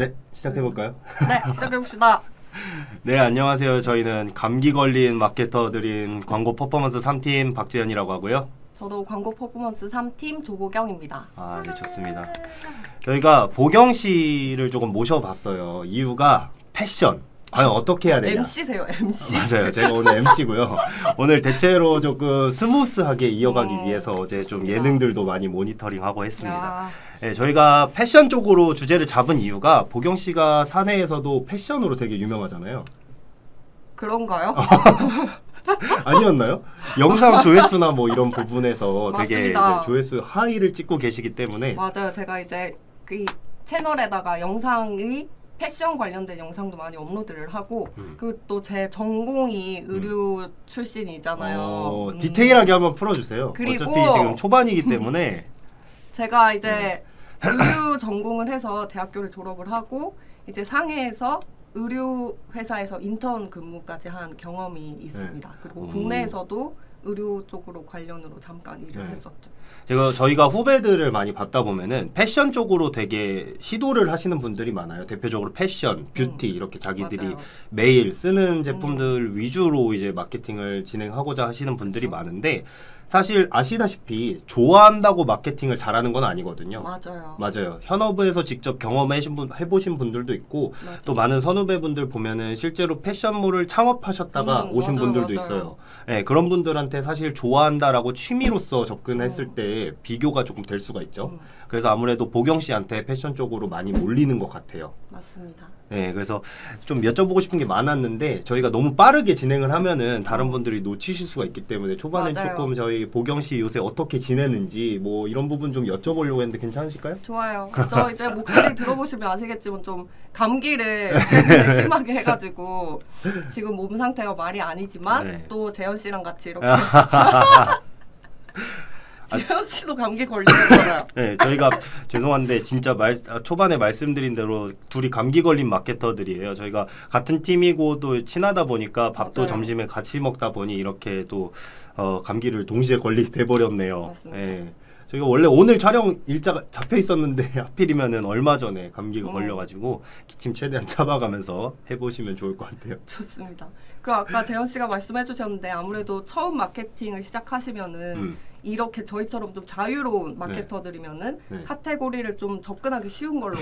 네, 시작해볼까요? 네, 시작해봅시다. 네, 안녕하세요. 저희는 감기 걸린 마케터들인 광고 퍼포먼스 3팀 박지현이라고 하고요. 저도 광고 퍼포먼스 3팀 조보경입니다. 아, 네, 좋습니다. 저희가 보경 씨를 조금 모셔봤어요. 이유가 패션. 과연 어떻게 해야 되냐? MC세요, MC. 맞아요. 제가 오늘 MC고요. 오늘 대체로 조금 스무스하게 이어가기 위해서 어제 좀 좋습니다. 예능들도 많이 모니터링하고 했습니다. 야, 네, 저희가 패션 쪽으로 주제를 잡은 이유가 보경 씨가 사내에서도 패션으로 되게 유명하잖아요. 그런가요? 아니었나요? 영상 조회수나 뭐 이런 부분에서 되게 이제 맞습니다. 조회수 하위를 찍고 계시기 때문에 맞아요. 제가 이제 그 채널에다가 영상의 패션 관련된 영상도 많이 업로드를 하고 그리고 또 제 전공이 의류 출신이잖아요. 디테일하게 한번 풀어주세요. 그리고 어차피 지금 초반이기 때문에 제가 이제 의류 전공을 해서 대학교를 졸업을 하고 이제 상해에서 의류 회사에서 인턴 근무까지 한 경험이 있습니다. 그리고 국내에서도 의류 쪽으로 관련으로 잠깐 일을 했었죠. 저희가 후배들을 많이 봤다 보면은 패션 쪽으로 되게 시도를 하시는 분들이 많아요. 대표적으로 패션, 뷰티 이렇게 자기들이 맞아요. 매일 쓰는 제품들 위주로 이제 마케팅을 진행하고자 하시는 분들이 많은데 사실 아시다시피 좋아한다고 마케팅을 잘하는 건 아니거든요. 맞아요. 맞아요. 현업에서 직접 해보신 분들도 있고 맞아요. 또 많은 선후배분들 보면은 실제로 패션몰을 창업하셨다가 오신 맞아요, 분들도 맞아요. 있어요. 네, 그런 분들한테 사실 좋아한다라고 취미로서 접근했을 때 비교가 조금 될 수가 있죠. 그래서 아무래도 보경 씨한테 패션 쪽으로 많이 몰리는 것 같아요. 맞습니다. 네, 그래서 좀 여쭤보고 싶은 게 많았는데 저희가 너무 빠르게 진행을 하면은 다른 분들이 놓치실 수가 있기 때문에 초반에 맞아요. 조금 저희 보경 씨 요새 어떻게 지내는지 뭐 이런 부분 좀 여쭤보려고 했는데 괜찮으실까요? 좋아요. 저 이제 목소리 들어보시면 아시겠지만 좀 감기를 최근에 심하게 해가지고 지금 몸 상태가 말이 아니지만 네. 또 재현 씨랑 같이 이렇게 재현 씨도 감기 걸리셨잖아요. 네, 저희가 죄송한데 진짜 초반에 말씀드린 대로 둘이 감기 걸린 마케터들이에요. 저희가 같은 팀이고 또 친하다 보니까 밥도 맞아요. 점심에 같이 먹다 보니 이렇게 또 감기를 동시에 걸리게 돼버렸네요. 맞습니다. 네. 저희가 원래 오늘 촬영 일자가 잡혀 있었는데 하필이면은 얼마 전에 감기가 걸려가지고 기침 최대한 잡아가면서 해보시면 좋을 것 같아요. 좋습니다. 그리고 아까 재현 씨가 말씀해 주셨는데 아무래도 처음 마케팅을 시작하시면은 이렇게 저희처럼 좀 자유로운 마케터들이면은 네. 카테고리를 좀 접근하기 쉬운 걸로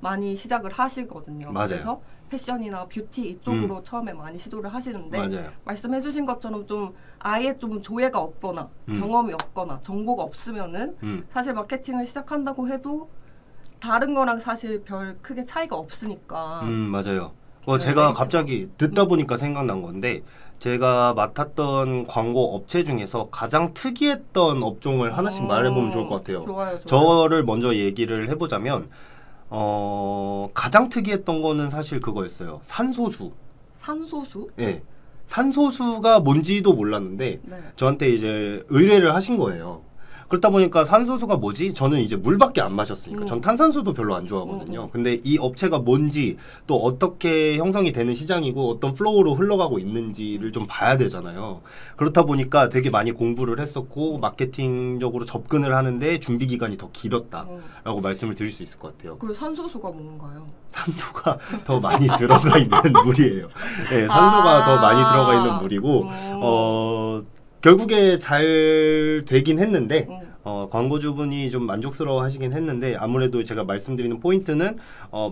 많이 시작을 하시거든요. 맞아요. 그래서 패션이나 뷰티 이쪽으로 처음에 많이 시도를 하시는데 맞아요. 말씀해 주신 것처럼 좀 아예 좀 조예가 없거나 경험이 없거나 정보가 없으면은 사실 마케팅을 시작한다고 해도 다른 거랑 사실 별 크게 차이가 없으니까 맞아요. 네, 제가 메리트가. 갑자기 듣다 보니까 생각난 건데 제가 맡았던 광고 업체 중에서 가장 특이했던 업종을 하나씩 말해보면 좋을 것 같아요. 좋아요, 좋아요. 저를 먼저 얘기를 해보자면 가장 특이했던 거는 사실 그거였어요. 산소수. 산소수? 예. 산소수가 뭔지도 몰랐는데 네. 저한테 이제 의뢰를 하신 거예요. 그렇다 보니까 산소수가 뭐지? 저는 이제 물밖에 안 마셨으니까 전 탄산수도 별로 안 좋아하거든요. 근데 이 업체가 뭔지 또 어떻게 형성이 되는 시장이고 어떤 플로우로 흘러가고 있는지를 좀 봐야 되잖아요. 그렇다 보니까 되게 많이 공부를 했었고 마케팅적으로 접근을 하는데 준비 기간이 더 길었다라고 말씀을 드릴 수 있을 것 같아요. 그 산소수가 뭔가요? 산소가 더 많이 들어가 있는 물이에요. 네, 산소가 더 많이 들어가 있는 물이고 결국에 잘 되긴 했는데 광고주분이 좀 만족스러워 하시긴 했는데 아무래도 제가 말씀드리는 포인트는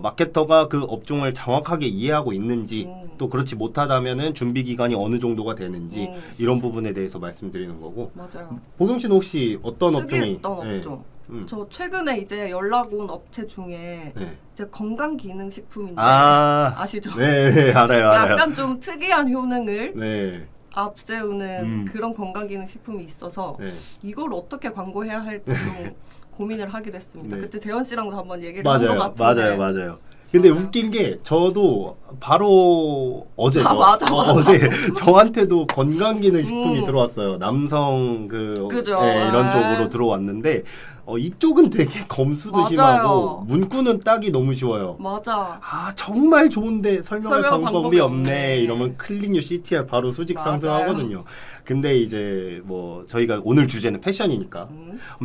마케터가 그 업종을 정확하게 이해하고 있는지 또 그렇지 못하다면은 준비 기간이 어느 정도가 되는지 이런 부분에 대해서 말씀드리는 거고. 맞아요. 보경 씨는 혹시 어떤 업종이 특이했던 네. 업종. 저 최근에 이제 연락 온 업체 중에 네. 이제 건강기능식품인데 아, 아시죠? 네, 알아요. 약간 좀 특이한 효능을 네. 앞세우는 그런 건강기능식품이 있어서 네. 이걸 어떻게 광고해야 할지 좀 고민을 하게 됐습니다. 네. 그때 재현 씨랑도 한번 얘기를 한 것 맞아요, 같은데 맞아요. 근데 웃긴 게 저도 바로 어제죠. 맞아. 어제 저한테도 건강기능식품이 들어왔어요. 남성 그죠. 이런 네. 쪽으로 들어왔는데 이쪽은 되게 검수도 맞아요. 심하고 문구는 따기 너무 쉬워요. 맞아. 아 정말 좋은데 설명할 설명 방법이 방법이 없네. 없네. 이러면 클릭 CTR 바로 수직 맞아요. 상승하거든요. 근데 이제 뭐 저희가 오늘 주제는 패션이니까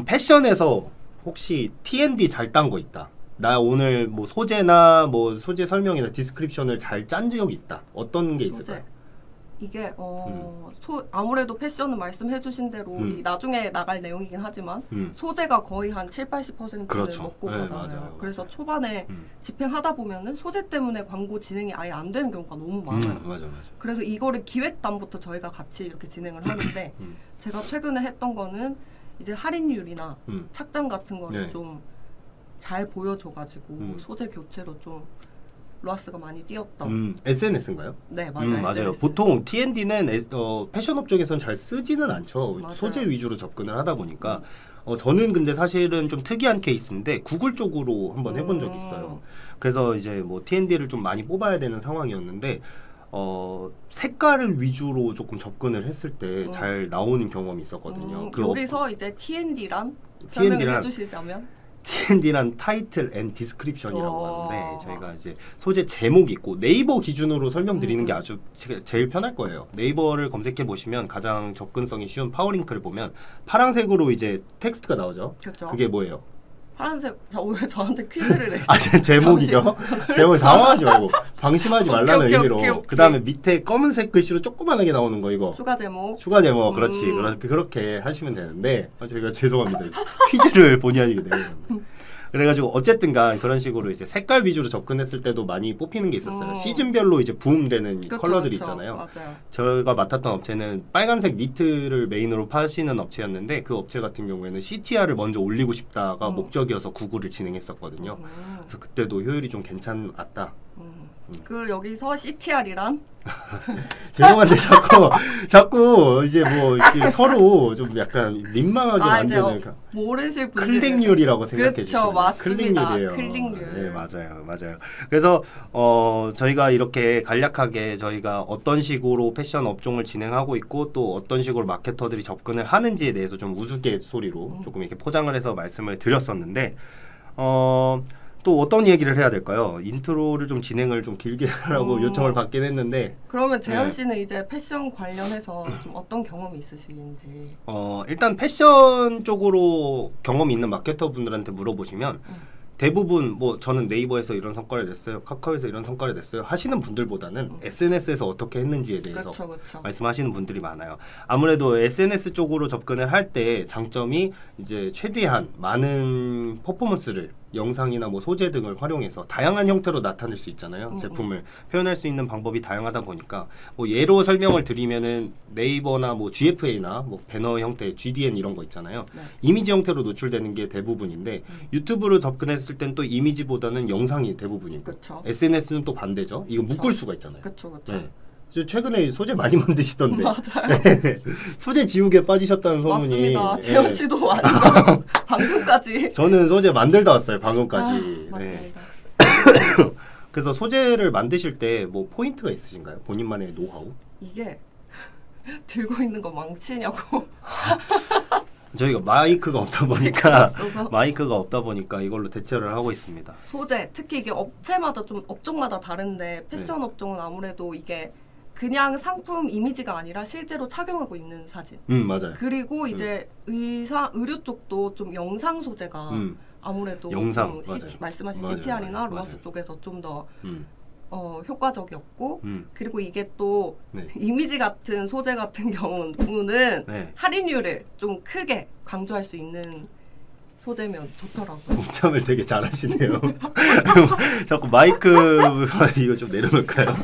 패션에서 혹시 T&D 잘 딴 거 있다. 나 오늘 뭐 소재나 뭐 소재 설명이나 디스크립션을 잘 짠 적이 있다. 어떤 게 있을까요? 이게 아무래도 패션은 말씀해주신 대로 이 나중에 나갈 내용이긴 하지만 소재가 거의 한 7-80%를 그렇죠. 먹고 네, 가잖아요. 맞아요. 그래서 초반에 집행하다 보면은 소재 때문에 광고 진행이 아예 안 되는 경우가 너무 많아요. 맞아. 그래서 이거를 기획단부터 저희가 같이 이렇게 진행을 하는데 제가 최근에 했던 거는 이제 할인율이나 착장 같은 거를 네. 좀 잘 보여줘가지고 소재 교체로 좀 로하스가 많이 뛰었다. SNS인가요? 네, 맞아요. 맞아요. SNS. 보통 T&D는 패션 업종에서는 잘 쓰지는 않죠. 맞아요. 소재 위주로 접근을 하다 보니까 저는 근데 사실은 좀 특이한 케이스인데 구글 쪽으로 한번 해본 적이 있어요. 그래서 이제 뭐 T&D를 좀 많이 뽑아야 되는 상황이었는데 색깔을 위주로 조금 접근을 했을 때 잘 나오는 경험이 있었거든요. 여기서 이제 T&D란 설명을 T&D란 해주시자면 T&D란 타이틀 앤 디스크립션이라고 하는데 저희가 이제 소재 제목이 있고 네이버 기준으로 설명드리는 게 아주 제일 편할 거예요. 네이버를 검색해 보시면 가장 접근성이 쉬운 파워링크를 보면 파란색으로 이제 텍스트가 나오죠. 그렇죠. 그게 뭐예요? 파란색. 왜 저한테 퀴즈를 내죠? 제목이죠. 제목 당황하지 말고 방심하지 말라는 의미로. 오케이. 그 다음에 밑에 검은색 글씨로 조그만하게 나오는 거 이거. 추가 제목. 그렇지. 그렇게 하시면 되는데 저희가 죄송합니다. 퀴즈를 본의 아니게 내고 그래가지고 어쨌든간 그런 식으로 이제 색깔 위주로 접근했을 때도 많이 뽑히는 게 있었어요. 시즌별로 이제 부음되는 컬러들이 있잖아요. 맞아요. 제가 맡았던 업체는 빨간색 니트를 메인으로 파시는 업체였는데 그 업체 같은 경우에는 CTR을 먼저 올리고 싶다가 목적이어서 구글을 진행했었거든요. 그래서 그때도 효율이 좀 괜찮았다. 그 여기서 CTR이란 죄송한데 자꾸 이제 뭐 이렇게 서로 좀 약간 민망하게 만드는 모르실 분들 클릭률이라고 생각해 그쵸, 주시면 맞습니다. 클릭률이에요. 클릭률. 네, 맞아요. 그래서 저희가 이렇게 간략하게 저희가 어떤 식으로 패션 업종을 진행하고 있고 또 어떤 식으로 마케터들이 접근을 하는지에 대해서 좀 우스갯소리로 조금 이렇게 포장을 해서 말씀을 드렸었는데 또 어떤 얘기를 해야 될까요? 인트로를 좀 진행을 좀 길게 하라고 요청을 받긴 했는데 그러면 재현 씨는 이제 패션 관련해서 좀 어떤 경험이 있으신지 일단 패션 쪽으로 경험이 있는 마케터 분들한테 물어보시면 대부분 뭐 저는 네이버에서 이런 성과를 냈어요, 카카오에서 이런 성과를 냈어요 하시는 분들보다는 SNS에서 어떻게 했는지에 대해서 그쵸. 말씀하시는 분들이 많아요. 아무래도 SNS 쪽으로 접근을 할 때 장점이 이제 최대한 많은 퍼포먼스를 영상이나 뭐 소재 등을 활용해서 다양한 형태로 나타낼 수 있잖아요. 제품을 표현할 수 있는 방법이 다양하다 보니까 뭐 예로 설명을 드리면은 네이버나 뭐 GFA나 뭐 배너 형태 GDN 이런 거 있잖아요. 네. 이미지 형태로 노출되는 게 대부분인데 유튜브로 접근했을 땐 또 이미지보다는 영상이 대부분이고 그쵸. SNS는 또 반대죠. 이거 묶을 수가 있잖아요. 그쵸. 네. 최근에 소재 많이 만드시던데. 맞아요. 소재 지우개 빠지셨다는 소문이. 맞습니다. 재현 씨도 완전 방금까지. 저는 소재 만들다 왔어요. 방금까지. 맞습니다. 그래서 소재를 만드실 때 뭐 포인트가 있으신가요? 본인만의 노하우? 이게 들고 있는 거 망치냐고. 저희가 마이크가 없다 보니까 이걸로 대처를 하고 있습니다. 소재 특히 이게 업체마다 좀 업종마다 다른데 패션 업종은 아무래도 이게 그냥 상품 이미지가 아니라 실제로 착용하고 있는 사진. 맞아요. 그리고 이제 의류 쪽도 좀 영상 소재가 아무래도 영상, 좀 말씀하신 CTR이나 로하스 쪽에서 좀 더 효과적이었고 그리고 이게 또 이미지 같은 소재 같은 경우는 할인율을 좀 크게 강조할 수 있는 소재면 좋더라고요. 공참을 되게 잘하시네요. 자꾸 마이크 이거 좀 내려놓을까요?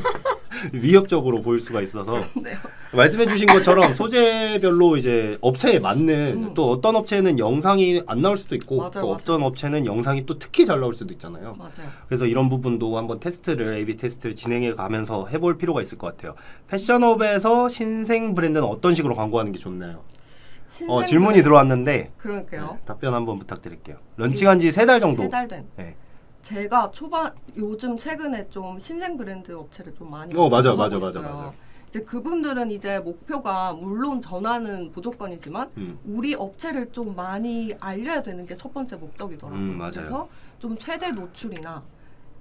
위협적으로 보일 수가 있어서 네. 말씀해주신 것처럼 소재별로 이제 업체에 맞는 또 어떤 업체는 영상이 안 나올 수도 있고 또 어떤 업체는 영상이 또 특히 잘 나올 수도 있잖아요. 맞아요. 그래서 이런 부분도 한번 A/B 테스트를 진행해 가면서 해볼 필요가 있을 것 같아요. 패션업에서 신생 브랜드는 어떤 식으로 광고하는 게 좋나요? 질문이 들어왔는데 그러니까요. 답변 한번 부탁드릴게요. 런칭한 지 3달 정도. 3달 된. 제가 요즘 최근에 좀 신생 브랜드 업체를 좀 많이 맞아. 이제 그분들은 이제 목표가 물론 전환은 무조건이지만 우리 업체를 좀 많이 알려야 되는 게 첫 번째 목적이더라고요. 맞아요. 그래서 좀 최대 노출이나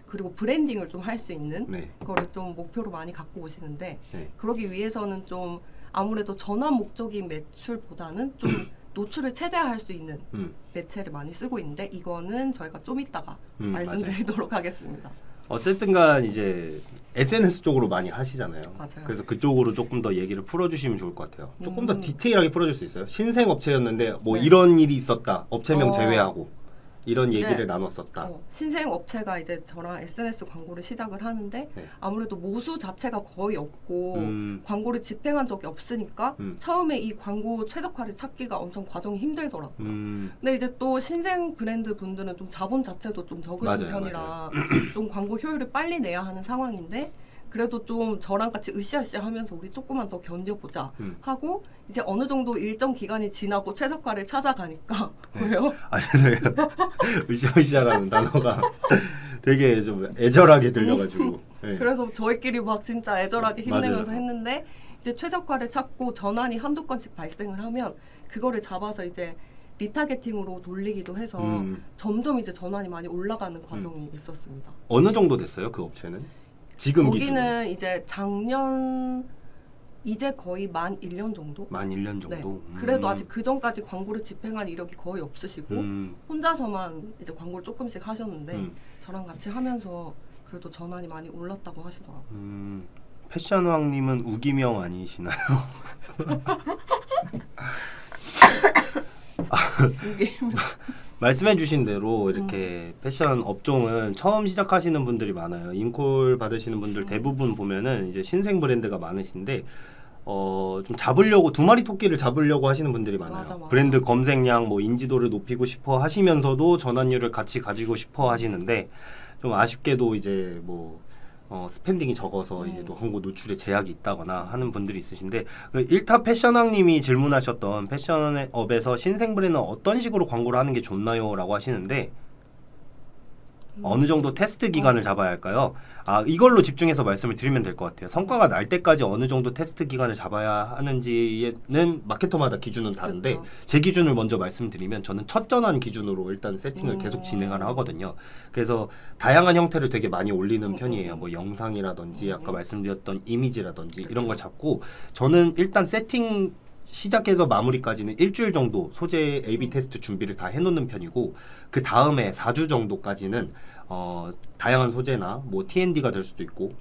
그리고 브랜딩을 좀 할 수 있는 거를 좀 목표로 많이 갖고 오시는데 그러기 위해서는 좀 아무래도 전환 목적인 매출보다는 좀 노출을 최대화할 수 있는 음. 매체를 많이 쓰고 있는데 이거는 저희가 좀 이따가 맞아요. 말씀드리도록 하겠습니다. 어쨌든간 이제 SNS 쪽으로 많이 하시잖아요. 맞아요. 그래서 그쪽으로 조금 더 얘기를 풀어주시면 좋을 것 같아요. 조금 더 음. 디테일하게 풀어줄 수 있어요? 신생 업체였는데 뭐 네. 이런 일이 있었다. 업체명 어. 제외하고 이런 이제, 얘기를 나눴었다. 신생 업체가 이제 저랑 SNS 광고를 시작을 하는데 네. 아무래도 모수 자체가 거의 없고 광고를 집행한 적이 없으니까 처음에 이 광고 최적화를 찾기가 엄청 과정이 힘들더라고요. 근데 이제 또 신생 브랜드 분들은 좀 자본 자체도 좀 적으신 맞아요, 편이라 좀 광고 효율을 빨리 내야 하는 상황인데 그래도 좀 저랑 같이 으쌰으쌰 하면서 우리 조금만 더 견뎌보자 하고 이제 어느 정도 일정 기간이 지나고 최적화를 찾아가니까 왜요? 아니 으쌰으쌰라는 단어가 되게 좀 애절하게 들려가지고 네. 그래서 저희끼리 막 진짜 애절하게 힘내면서 맞아요. 했는데 이제 최적화를 찾고 전환이 한두 건씩 발생을 하면 그거를 잡아서 이제 리타게팅으로 돌리기도 해서 점점 이제 전환이 많이 올라가는 과정이 있었습니다. 어느 정도 됐어요 그 업체는? 지금 거기는 기준으로? 이제 작년 이제 거의 만 1년 정도? 만 1년 정도? 네. 그래도 아직 그 전까지 광고를 집행한 이력이 거의 없으시고 혼자서만 이제 광고를 조금씩 하셨는데 저랑 같이 하면서 그래도 전환이 많이 올랐다고 하시더라고요. 패션왕님은 우기명 아니시나요? 이게 말씀해주신 대로 이렇게 패션 업종은 처음 시작하시는 분들이 많아요. 인콜 받으시는 분들 대부분 보면은 이제 신생 브랜드가 많으신데 좀 잡으려고 두 마리 토끼를 잡으려고 하시는 분들이 많아요. 맞아. 브랜드 검색량, 뭐 인지도를 높이고 싶어 하시면서도 전환율을 같이 가지고 싶어 하시는데 좀 아쉽게도 이제 뭐 스펜딩이 적어서 이제 광고 노출에 제약이 있다거나 하는 분들이 있으신데 그 일타 패션왕님이 질문하셨던 패션업에서 신생 브랜드는 어떤 식으로 광고를 하는 게 좋나요?라고 하시는데 어느 정도 테스트 기간을 잡아야 할까요? 이걸로 집중해서 말씀을 드리면 될 것 같아요. 성과가 날 때까지 어느 정도 테스트 기간을 잡아야 하는지는 마케터마다 기준은 다른데 그쵸. 제 기준을 먼저 말씀드리면 저는 첫 전환 기준으로 일단 세팅을 계속 진행을 하거든요. 그래서 다양한 형태를 되게 많이 올리는 편이에요. 뭐 영상이라든지 아까 말씀드렸던 이미지라든지 이런 걸 잡고 저는 일단 세팅 시작해서 마무리까지는 일주일 정도 소재 A/B 테스트 준비를 다 해놓는 편이고 그 다음에 4주 정도까지는 다양한 소재나 뭐 T&D가 될 수도 있고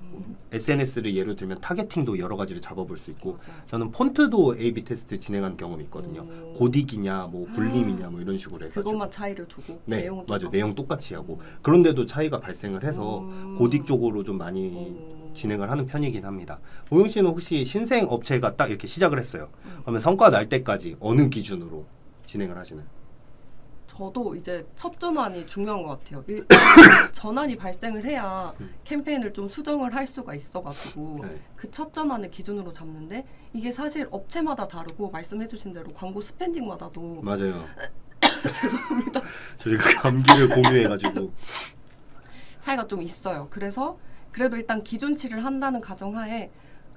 SNS를 예를 들면 타겟팅도 여러 가지를 잡아볼 수 있고 맞아요. 저는 폰트도 A/B 테스트 진행한 경험이 있거든요. 고딕이냐 뭐 불림이냐 뭐 이런 식으로 해가지고 그것만 차이를 두고 네, 내용은 맞아요. 똑같고. 내용 똑같이 하고 그런데도 차이가 발생을 해서 고딕 쪽으로 좀 많이 진행을 하는 편이긴 합니다. 보영 씨는 혹시 신생 업체가 딱 이렇게 시작을 했어요. 그러면 성과 날 때까지 어느 기준으로 진행을 하시나요? 저도 이제 첫 전환이 중요한 것 같아요. 일단 전환이 발생을 해야 캠페인을 좀 수정을 할 수가 있어가지고 네. 그 첫 전환을 기준으로 잡는데 이게 사실 업체마다 다르고 말씀해주신 대로 광고 스펜딩마다도 맞아요. 죄송합니다. 저희가 감기를 공유해가지고 차이가 좀 있어요. 그래서 그래도 일단 기준치를 한다는 가정하에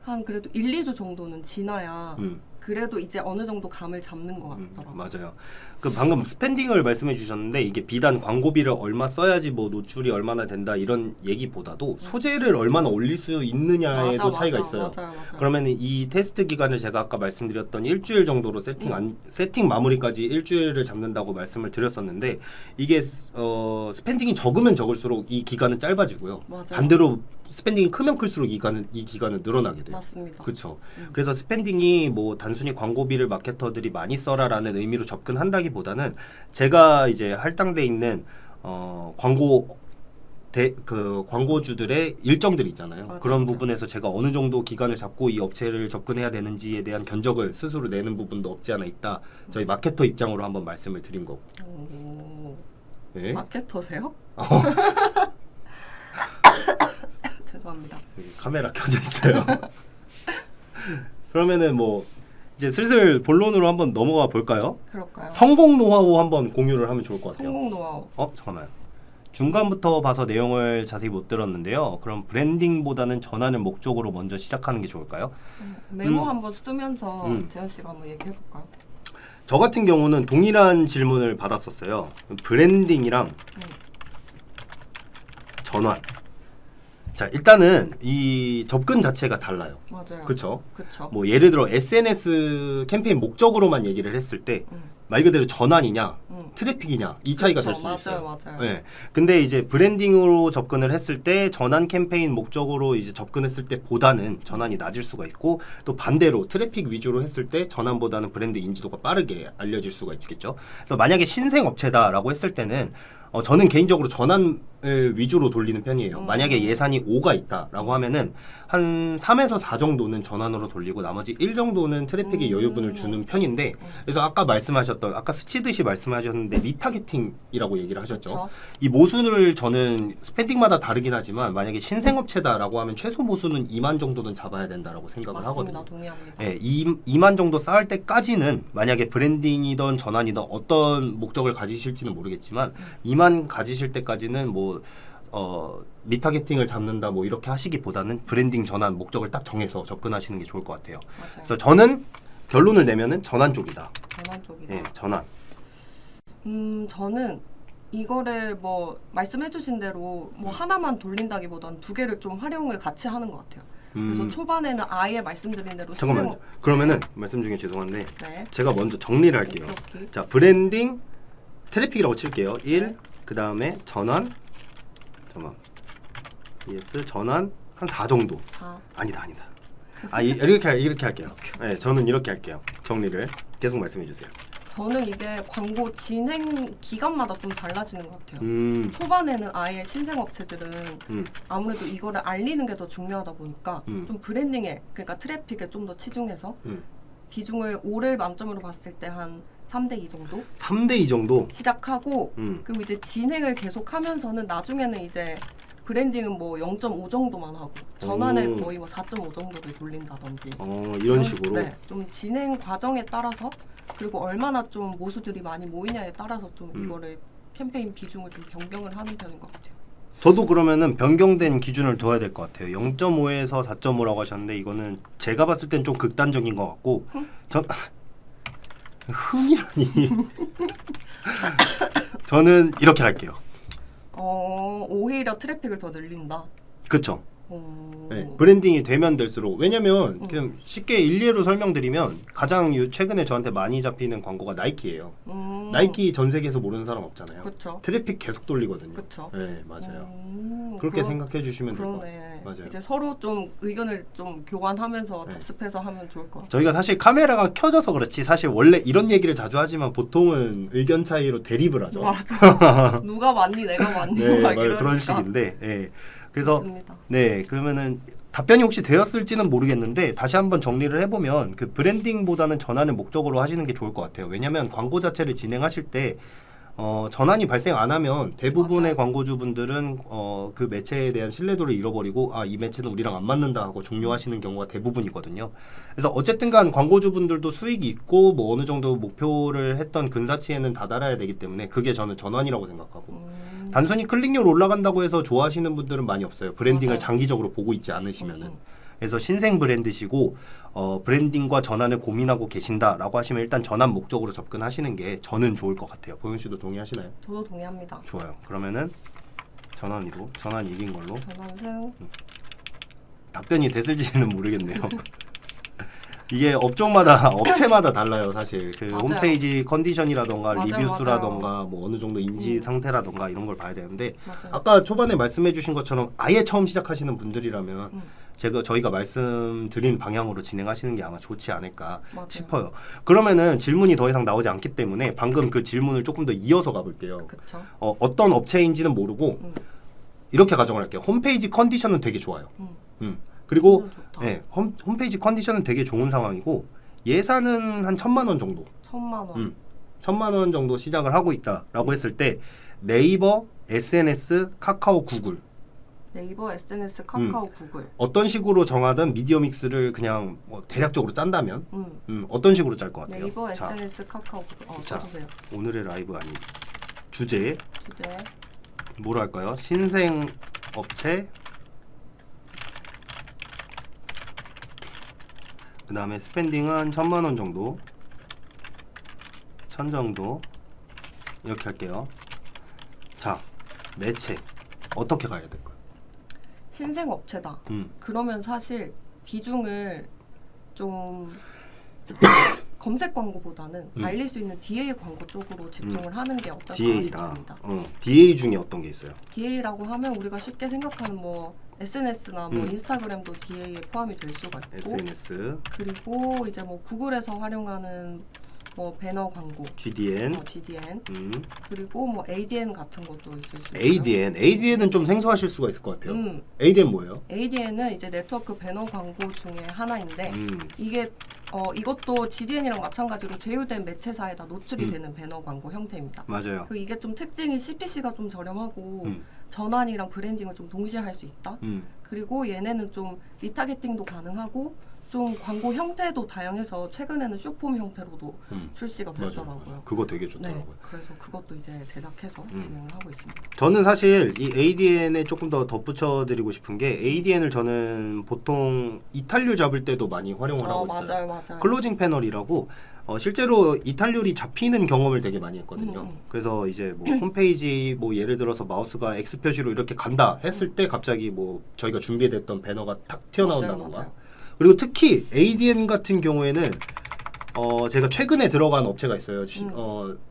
한 그래도 1, 2주 정도는 지나야 그래도 이제 어느 정도 감을 잡는 것 같더라고요. 맞아요. 그 방금 스펜딩을 말씀해 주셨는데 이게 비단 광고비를 얼마 써야지 뭐 노출이 얼마나 된다 이런 얘기보다도 소재를 얼마나 올릴 수 있느냐에도 차이가 있어요. 맞아요. 그러면 이 테스트 기간을 제가 아까 말씀드렸던 일주일 정도로 세팅 마무리까지 일주일을 잡는다고 말씀을 드렸었는데 이게 스펜딩이 적으면 적을수록 이 기간은 짧아지고요. 맞아요. 반대로 스펜딩이 크면 클수록 이 기간은 늘어나게 돼요. 맞습니다. 그렇죠. 그래서 스펜딩이 뭐 단순히 광고비를 마케터들이 많이 써라라는 의미로 접근한다기보다는 제가 이제 할당돼 있는 광고주들의 일정들이 있잖아요. 맞아요. 그런 부분에서 제가 어느 정도 기간을 잡고 이 업체를 접근해야 되는지에 대한 견적을 스스로 내는 부분도 없지 않아 있다. 저희 마케터 입장으로 한번 말씀을 드린 거고. 오, 네. 마케터세요? 죄송합니다. 여기 카메라 켜져 있어요. 그러면은 뭐 이제 슬슬 본론으로 한번 넘어가 볼까요? 그럴까요? 성공 노하우 한번 공유를 하면 좋을 것 같아요. 성공 노하우. 잠깐만요. 중간부터 봐서 내용을 자세히 못 들었는데요. 그럼 브랜딩보다는 전환을 목적으로 먼저 시작하는 게 좋을까요? 메모 한번 쓰면서 재현 씨가 한번 얘기해 볼까요? 저 같은 경우는 동일한 질문을 받았었어요. 브랜딩이랑 전환 자, 일단은 이 접근 자체가 달라요. 맞아요. 그렇죠? 그쵸. 뭐 예를 들어 SNS 캠페인 목적으로만 얘기를 했을 때 말 그대로 전환이냐 트래픽이냐 이 차이가 될 수 있어요. 맞아요. 네. 근데 이제 브랜딩으로 접근을 했을 때 전환 캠페인 목적으로 이제 접근했을 때보다는 전환이 낮을 수가 있고 또 반대로 트래픽 위주로 했을 때 전환보다는 브랜드 인지도가 빠르게 알려질 수가 있겠죠. 그래서 만약에 신생 업체다라고 했을 때는 저는 개인적으로 전환을 위주로 돌리는 편이에요. 만약에 예산이 5가 있다라고 하면은 한 3에서 4 정도는 전환으로 돌리고 나머지 1 정도는 트래픽에 여유분을 주는 편인데 그래서 아까 스치듯이 말씀하셨는데 리타겟팅이라고 얘기를 하셨죠. 그쵸. 이 모순을 저는 스펜딩마다 다르긴 하지만 만약에 신생업체다라고 하면 최소 모순은 2만 정도는 잡아야 된다라고 생각을 맞습니다. 하거든요. 동의합니다. 네, 2만 정도 쌓을 때까지는 만약에 브랜딩이든 전환이든 어떤 목적을 가지실지는 모르겠지만 2만 가지실 때까지는 뭐 리타겟팅을 잡는다 뭐 이렇게 하시기보다는 브랜딩 전환 목적을 딱 정해서 접근하시는 게 좋을 것 같아요. 맞아요. 그래서 저는 결론을 내면은 전환 쪽이다. 전환 쪽이다. 예, 전환. 저는 이거를 뭐 말씀해주신 대로 뭐 하나만 돌린다기보다는 두 개를 좀 활용을 같이 하는 것 같아요. 그래서 초반에는 아예 말씀드린 대로 잠깐만요. 그러면은 말씀 중에 죄송한데 네. 제가 먼저 정리를 할게요. 오케이. 자, 브랜딩 트래픽이라고 칠게요. 1. 네. 그 다음에 전환. 잠깐만. ES 전환 한 4 정도. 4. 아니다. 이렇게 할게요. 네, 저는 이렇게 할게요. 정리를 계속 말씀해 주세요. 저는 이게 광고 진행 기간마다 좀 달라지는 것 같아요. 초반에는 아예 신생업체들은 아무래도 이거를 알리는 게 더 중요하다 보니까 좀 브랜딩에 그러니까 트래픽에 좀 더 치중해서 비중을 5를 만점으로 봤을 때 한 3대2 정도? 3대2 정도? 시작하고 그리고 이제 진행을 계속하면서는 나중에는 이제 브랜딩은 뭐 0.5 정도만 하고 전환을 거의 뭐 4.5 정도를 돌린다든지 이런 식으로? 네, 좀 진행 과정에 따라서 그리고 얼마나 좀 모수들이 많이 모이냐에 따라서 좀 이거를 캠페인 비중을 좀 변경을 하는 편인 것 같아요. 저도 그러면은 변경된 기준을 둬야 될 것 같아요. 0.5에서 4.5라고 하셨는데 이거는 제가 봤을 땐 좀 극단적인 것 같고 흥이라니 저는 이렇게 할게요. 오히려 트래픽을 더 늘린다. 그렇죠. 네, 브랜딩이 되면 될수록 왜냐면 그냥 쉽게 일례로 설명드리면 가장 최근에 저한테 많이 잡히는 광고가 나이키예요. 나이키 전 세계에서 모르는 사람 없잖아요. 그쵸. 트래픽 계속 돌리거든요. 그쵸. 네, 맞아요. 그렇게 생각해 주시면 될 것 그러네. 같아요. 맞아요. 이제 서로 좀 의견을 좀 교환하면서 답습해서 하면 좋을 것 같아요. 저희가 사실 카메라가 켜져서 그렇지 사실 원래 이런 얘기를 자주 하지만 보통은 의견 차이로 대립을 하죠. 맞아. 누가 맞니 내가 맞니 네, 막 그런 이러니까. 식인데. 네. 그래서 맞습니다. 네, 그러면은 답변이 혹시 되었을지는 모르겠는데 다시 한번 정리를 해보면 그 브랜딩보다는 전환을 목적으로 하시는 게 좋을 것 같아요. 왜냐하면 광고 자체를 진행하실 때 전환이 발생 안 하면 대부분의 맞아요. 광고주분들은 그 매체에 대한 신뢰도를 잃어버리고 이 매체는 우리랑 안 맞는다 하고 종료하시는 경우가 대부분이거든요. 그래서 어쨌든간 광고주분들도 수익이 있고 뭐 어느 정도 목표를 했던 근사치에는 다다라야 되기 때문에 그게 저는 전환이라고 생각하고 단순히 클릭률 올라간다고 해서 좋아하시는 분들은 많이 없어요. 브랜딩을 맞아요. 장기적으로 보고 있지 않으시면은. 그래서 신생 브랜드시고 브랜딩과 전환을 고민하고 계신다라고 하시면 일단 전환 목적으로 접근하시는 게 저는 좋을 것 같아요. 보영 씨도 동의하시나요? 저도 동의합니다. 좋아요. 그러면은 전환 이긴 걸로. 전환승. 답변이 됐을지는 모르겠네요. 이게 업체마다 달라요, 사실. 그 맞아요. 홈페이지 컨디션이라던가 맞아요, 리뷰수라던가 뭐 어느 정도 인지 상태라던가 이런 걸 봐야 되는데 맞아요. 아까 초반에 말씀해주신 것처럼 아예 처음 시작하시는 분들이라면 저희가 말씀드린 방향으로 진행하시는 게 아마 좋지 않을까 맞아요. 싶어요. 그러면은 질문이 더 이상 나오지 않기 때문에 방금 그 질문을 조금 더 이어서 가볼게요. 그쵸. 어떤 업체인지는 모르고 이렇게 가정을 할게요. 홈페이지 컨디션은 되게 좋아요. 그리고 좋다. 네, 홈페이지 컨디션은 되게 좋은 상황이고 예산은 한 1,000만 원 정도. 1,000만 원. 1,000만 원 정도 시작을 하고 있다라고 했을 때 네이버, SNS, 카카오, 구글 네이버, SNS, 카카오, 구글. 어떤 식으로 정하든 미디어 믹스를 그냥 뭐 대략적으로 짠다면 어떤 식으로 짤 것 같아요? 네이버, 자, SNS, 카카오, 구글. 자, 써주세요. 오늘의 라이브 아닌 주제 주제. 뭐로 할까요? 신생 업체 그 다음에 스펜딩은 1,000만 원 정도 1,000 정도 이렇게 할게요. 자, 매체 어떻게 가야 될까요? 신생 업체다. 그러면 사실 비중을 좀 검색 광고보다는 알릴 수 있는 DA 광고 쪽으로 집중을 하는 게 어떨까 싶습니다. DA 중에 어떤 게 있어요? DA라고 하면 우리가 쉽게 생각하는 뭐 SNS나 뭐 인스타그램도 DA에 포함이 될 수가 있고 SNS 그리고 이제 뭐 구글에서 활용하는 뭐 배너 광고 GDN GDN 그리고 뭐 ADN 같은 것도 있을 수 있고요. ADN은 좀 생소하실 수가 있을 것 같아요. ADN 뭐예요? ADN은 이제 네트워크 배너 광고 중에 하나인데 이게 이것도 GDN이랑 마찬가지로 제휴된 매체사에다 노출이 되는 배너 광고 형태입니다. 맞아요. 그리고 이게 좀 특징이 CPC가 좀 저렴하고 전환이랑 브랜딩을 좀 동시에 할 수 있다. 그리고 얘네는 좀 리타게팅도 가능하고 좀 광고 형태도 다양해서 최근에는 쇼폼 형태로도 출시가 됐더라고요. 맞아. 그거 되게 좋더라고요. 네, 그래서 그것도 이제 제작해서 진행을 하고 있습니다. 저는 사실 이 ADN에 조금 더 덧붙여드리고 싶은 게 ADN을 저는 보통 이탈률 잡을 때도 많이 활용을 하고 있어요. 맞아요. 클로징 패널이라고 실제로 이탈률이 잡히는 경험을 되게 많이 했거든요. 그래서 이제 뭐 홈페이지 뭐 예를 들어서 마우스가 X 표시로 이렇게 간다 했을 때 갑자기 뭐 저희가 준비됐던 배너가 탁 튀어나온다던가. 맞아요. 그리고 특히 ADN 같은 경우에는 제가 최근에 들어간 업체가 있어요.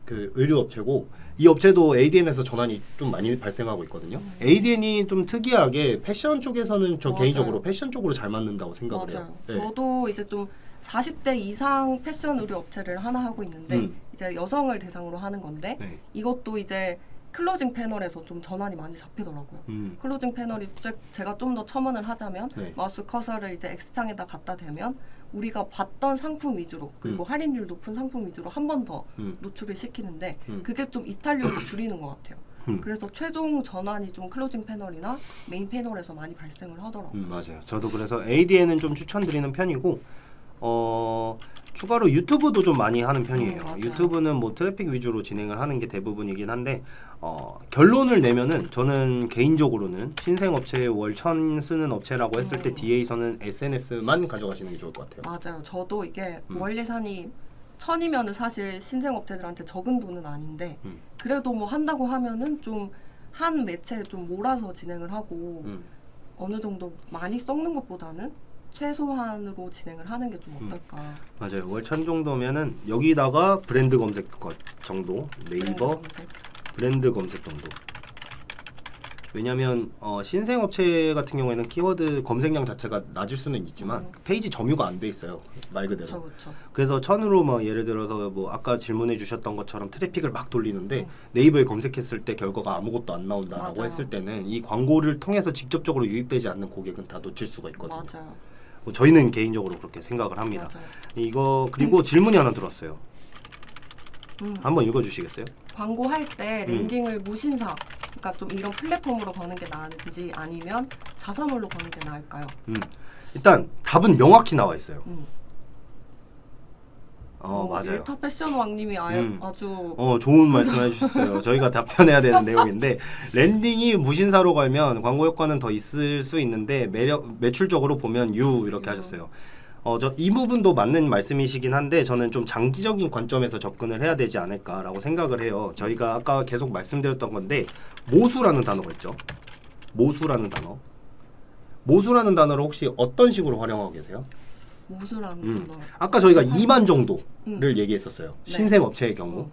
그 의류 업체고 이 업체도 ADN에서 전환이 좀 많이 발생하고 있거든요. ADN이 좀 특이하게 패션 쪽에서는 저 개인적으로 패션 쪽으로 잘 맞는다고 생각을 해요. 네. 저도 이제 좀 40대 이상 패션 의류 업체를 하나 하고 있는데 이제 여성을 대상으로 하는 건데 이것도 이제 클로징 패널에서 좀 전환이 많이 잡히더라고요. 클로징 패널이 제가 좀 더 첨언을 하자면 마우스 커서를 이제 X창에다 갖다 대면 우리가 봤던 상품 위주로 그리고 할인율 높은 상품 위주로 한 번 더 노출을 시키는데 그게 좀 이탈률을 줄이는 것 같아요. 그래서 최종 전환이 좀 클로징 패널이나 메인 패널에서 많이 발생을 하더라고요. 맞아요. 저도 그래서 ADN은 좀 추천드리는 편이고 추가로 유튜브도 좀 많이 하는 편이에요. 유튜브는 뭐 트래픽 위주로 진행을 하는 게 대부분이긴 한데 결론을 내면은 저는 개인적으로는 신생업체에 월 1,000 쓰는 업체라고 했을 때 DA에서는 SNS만 가져가시는 게 좋을 것 같아요. 맞아요. 저도 이게 월 예산이 1,000이면은 사실 신생업체들한테 적은 돈은 아닌데 그래도 뭐 한다고 하면은 좀 한 매체에 좀 몰아서 진행을 하고 어느 정도 많이 썩는 것보다는 최소한으로 진행을 하는 게 좀 어떨까. 맞아요. 월 1,000 정도면은 여기다가 브랜드 검색 정도, 네이버 브랜드 검색 정도. 왜냐면 신생업체 같은 경우에는 키워드 검색량 자체가 낮을 수는 있지만 페이지 점유가 안 돼 있어요. 말 그대로. 그쵸. 그래서 1,000으로 뭐 예를 들어서 뭐 아까 질문해 주셨던 것처럼 트래픽을 막 돌리는데 네이버에 검색했을 때 결과가 아무것도 안 나온다라고 맞아요. 했을 때는 이 광고를 통해서 직접적으로 유입되지 않는 고객은 다 놓칠 수가 있거든요. 맞아요. 뭐 저희는 개인적으로 그렇게 생각을 합니다. 맞아요. 이거 그리고 질문이 하나 들어왔어요. 한번 읽어주시겠어요? 광고할 때 랜딩을 무신사, 그러니까 좀 이런 플랫폼으로 거는 게 나은지 아니면 자사몰로 거는 게 나을까요? 일단 답은 명확히 나와 있어요. 맞아요. 일타 패션 왕님이 아주 좋은 말씀 해주셨어요. 저희가 답변해야 되는 내용인데 랜딩이 무신사로 걸면 광고 효과는 더 있을 수 있는데 매출적으로 보면 유 이렇게 하셨어요. 저 이 부분도 맞는 말씀이시긴 한데 저는 좀 장기적인 관점에서 접근을 해야 되지 않을까라고 생각을 해요. 저희가 아까 계속 말씀드렸던 건데 모수라는 단어가 있죠. 모수라는 단어를 혹시 어떤 식으로 활용하고 계세요? 모수라는 단어. 아까 저희가 2만 정도를 얘기했었어요. 네. 신생업체의 경우.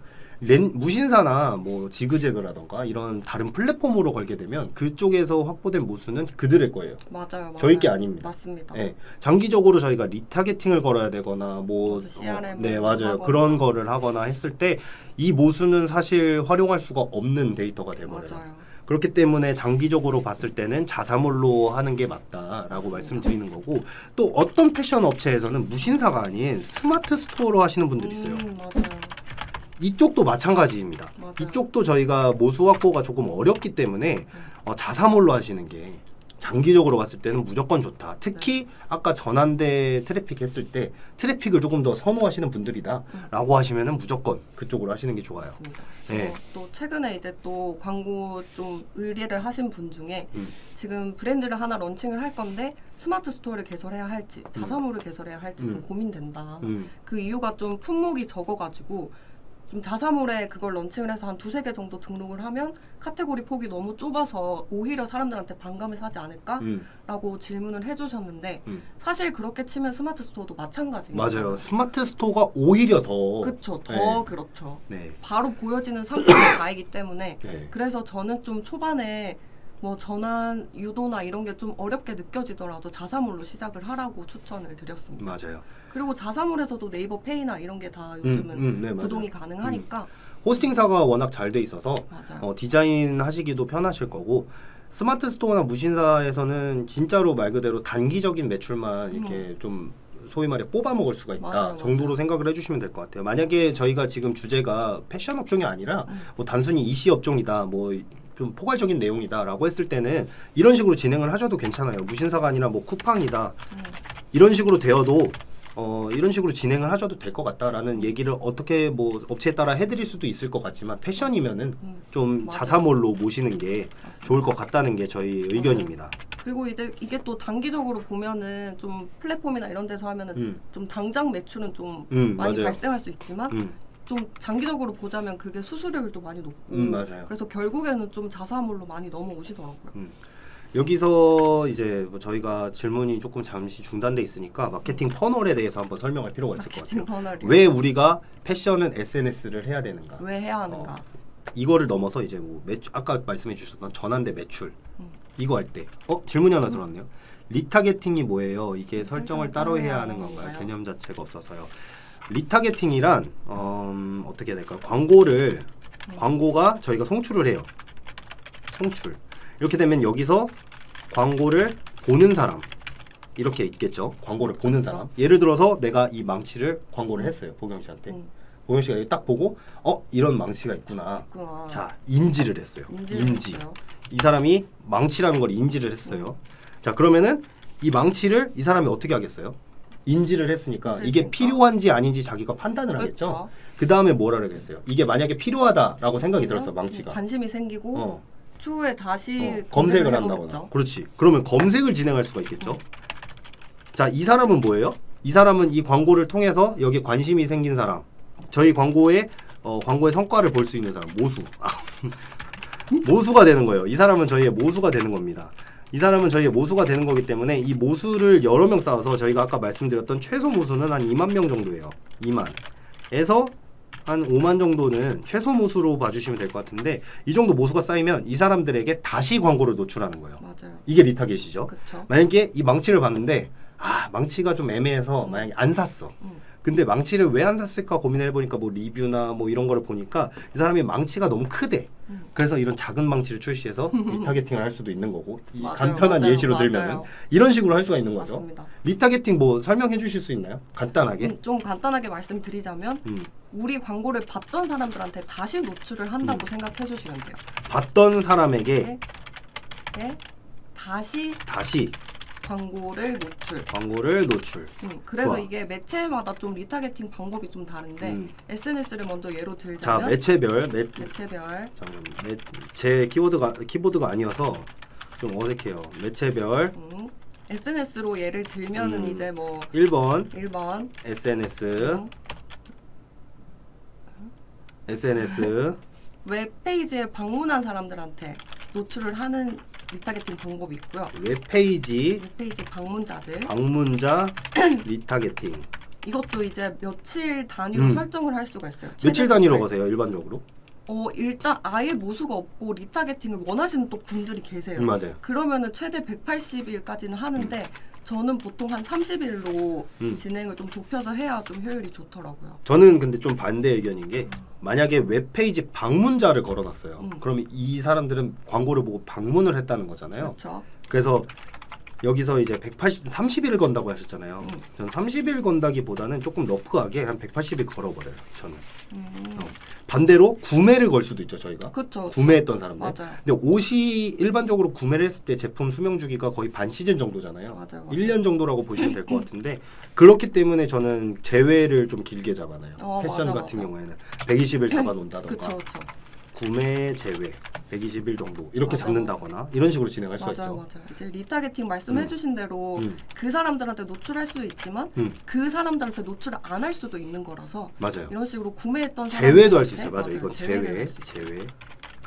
무신사나 뭐 지그재그라던가 이런 다른 플랫폼으로 걸게 되면 그쪽에서 확보된 모수는 그들의 거예요. 맞아요. 저희 게 아닙니다. 맞습니다. 네, 장기적으로 저희가 리타게팅을 걸어야 되거나 뭐 CRM 네 맞아요. 하거나. 그런 거를 하거나 했을 때 이 모수는 사실 활용할 수가 없는 데이터가 돼버려요. 맞아요. 그렇기 때문에 장기적으로 봤을 때는 자사몰로 하는 게 맞다라고 말씀드리는 거고 또 어떤 패션 업체에서는 무신사가 아닌 스마트 스토어로 하시는 분들이 있어요. 맞아요. 이쪽도 마찬가지입니다. 맞아요. 이쪽도 저희가 모수 확보가 조금 어렵기 때문에 자사몰로 하시는 게 장기적으로 봤을 때는 무조건 좋다. 특히 아까 전환대 트래픽 했을 때 트래픽을 조금 더 선호하시는 분들이다라고 하시면은 무조건 그쪽으로 하시는 게 좋아요. 맞습니다. 네. 또 최근에 이제 또 광고 좀 의뢰를 하신 분 중에 지금 브랜드를 하나 런칭을 할 건데 스마트 스토어를 개설해야 할지 자사몰을 개설해야 할지 좀 고민된다. 그 이유가 좀 품목이 적어가지고 좀 자사몰에 그걸 런칭을 해서 한 2-3개 정도 등록을 하면 카테고리 폭이 너무 좁아서 오히려 사람들한테 반감을 사지 않을까라고 질문을 해주셨는데 사실 그렇게 치면 스마트 스토어도 마찬가지인 거예요. 맞아요. 스마트 스토어가 오히려 더 그렇죠. 더 네. 그렇죠. 네. 바로 보여지는 상품이 다이기 때문에 네. 그래서 저는 좀 초반에 뭐 전환 유도나 이런 게 좀 어렵게 느껴지더라도 자사몰로 시작을 하라고 추천을 드렸습니다. 맞아요. 그리고 자사몰에서도 네이버 페이나 이런 게 다 요즘은 네, 맞아요. 구동이 가능하니까 호스팅사가 워낙 잘 돼 있어서 맞아요. 디자인 하시기도 편하실 거고 스마트 스토어나 무신사에서는 진짜로 말 그대로 단기적인 매출만 이렇게 좀 소위 말해 뽑아 먹을 수가 있다 맞아요, 정도로 맞아요. 생각을 해주시면 될 것 같아요. 만약에 저희가 지금 주제가 패션 업종이 아니라 뭐 단순히 이시 업종이다 뭐 좀 포괄적인 내용이다라고 했을 때는 이런 식으로 진행을 하셔도 괜찮아요. 무신사가 아니라 뭐 쿠팡이다 이런 식으로 되어도 이런 식으로 진행을 하셔도 될 것 같다라는 얘기를 어떻게 뭐 업체에 따라 해드릴 수도 있을 것 같지만 패션이면은 좀 맞아요. 자사몰로 모시는 게 좋을 것 같다는 게 저희 의견입니다. 그리고 이제 이게 또 단기적으로 보면은 좀 플랫폼이나 이런 데서 하면은 좀 당장 매출은 좀 많이 맞아요. 발생할 수 있지만 좀 장기적으로 보자면 그게 수수료율도 많이 높고 맞아요. 그래서 결국에는 좀 자사몰로 많이 넘어오시더라고요. 여기서 이제 뭐 저희가 질문이 조금 잠시 중단돼 있으니까 마케팅 퍼널에 대해서 한번 설명할 필요가 있을 것 마케팅 같아요. 퍼널이요. 왜 우리가 패션은 SNS를 해야 되는가? 왜 해야 하는가? 이거를 넘어서 이제 뭐 아까 말씀해 주셨던 전환대 매출 이거 할 때 질문이 하나 들어왔네요. 리타게팅이 뭐예요? 이게 설정을 따로 해야 하는 건가요? 개념 자체가 없어서요. 리타게팅이란 어떻게 해야 될까요? 광고가 저희가 송출을 해요. 송출. 이렇게 되면 여기서 광고를 보는 사람 이렇게 있겠죠. 광고를 보는 그렇죠. 사람. 예를 들어서 내가 이 망치를 광고를 했어요. 보경 씨한테. 보경 씨가 여기 딱 보고 이런 망치가 있구나. 자, 인지를 했어요. 인지. 했어요. 이 사람이 망치라는 걸 인지를 했어요. 자, 그러면은 이 망치를 이 사람이 어떻게 하겠어요? 인지를 했으니까 이게 필요한지 아닌지 자기가 판단을 하겠죠. 그렇죠. 그 다음에 뭐라 그러겠어요? 이게 만약에 필요하다라고 생각이 들었어, 망치가. 관심이 생기고 추후에 다시 검색을 해보겠죠. 한다거나. 그렇지. 그러면 검색을 진행할 수가 있겠죠. 자, 이 사람은 뭐예요? 이 사람은 이 광고를 통해서 여기 관심이 생긴 사람. 저희 광고의 성과를 볼 수 있는 사람. 모수. 모수가 되는 거예요. 이 사람은 저희의 모수가 되는 겁니다. 이 사람은 저희의 모수가 되는 거기 때문에 이 모수를 여러 명 쌓아서 저희가 아까 말씀드렸던 최소 모수는 한 2만 명 정도예요. 2만에서 한 5만 정도는 최소 모수로 봐주시면 될 것 같은데 이 정도 모수가 쌓이면 이 사람들에게 다시 광고를 노출하는 거예요. 맞아요. 이게 리타겟이죠. 그쵸. 만약에 이 망치를 봤는데 망치가 좀 애매해서 만약에 안 샀어. 근데 망치를 왜 안 샀을까 고민을 해보니까 뭐 리뷰나 뭐 이런 거를 보니까 이 사람이 망치가 너무 크대. 그래서 이런 작은 망치를 출시해서 리타겟팅을 할 수도 있는 거고 맞아요, 간편한 맞아요, 예시로 맞아요. 들면은 이런 식으로 할 수가 있는 거죠. 맞습니다. 리타겟팅 뭐 설명해 주실 수 있나요? 간단하게. 좀 간단하게 말씀드리자면 우리 광고를 봤던 사람들한테 다시 노출을 한다고 생각해 주시면 돼요. 봤던 사람에게 네. 다시 광고를 노출. 그래서 좋아. 이게 매체마다 좀 리타겟팅 방법이 좀 다른데 SNS를 먼저 예로 자, 들자면 매체별. 매체별 잠깐만. 제 키보드가 아니어서 좀 어색해요. 매체별. SNS로 예를 들면은 이제 뭐 1번 1번 SNS 웹페이지에 방문한 사람들한테 노출을 하는 리타겟팅 방법이 있고요. 웹페이지 방문자 리타겟팅. 이것도 이제 며칠 단위로 설정을 할 수가 있어요. 며칠 단위로 가세요, 일반적으로? 일단 아예 모수가 없고 리타겟팅을 원하시는 또 분들이 계세요. 맞아요. 그러면은 최대 180일까지는 하는데 저는 보통 한 30일로 진행을 좀 좁혀서 해야 좀 효율이 좋더라고요. 저는 근데 좀 반대 의견인 게 만약에 웹페이지 방문자를 걸어놨어요. 그러면 이 사람들은 광고를 보고 방문을 했다는 거잖아요. 그렇죠. 그래서 여기서 이제 30일을 건다고 하셨잖아요. 전 30일 건다기보다는 조금 러프하게 한 180일 걸어버려요. 저는. 반대로 구매를 걸 수도 있죠. 저희가. 그쵸. 구매했던 사람들. 맞아요. 근데 옷이 일반적으로 구매를 했을 때 제품 수명 주기가 거의 반 시즌 정도잖아요. 맞아요. 1년 정도라고 보시면 될 것 같은데 그렇기 때문에 저는 제외를 좀 길게 잡아놔요. 패션 맞아, 같은 맞아. 경우에는 120일 잡아놓는다던가. 그쵸. 구매 제외. 120일 정도 이렇게 맞아, 잡는다거나 이런 식으로 진행할 수가 있죠. 맞아요. 이제 리타게팅 말씀해주신 대로 그 사람들한테 노출할 수도 있지만 그 사람들한테 노출을 안 할 수도 있는 거라서 맞아요. 이런 식으로 구매했던 제외도 할 수 있어요. 사람들한테 맞아요. 이건 제외를 할수 있어요. 제외.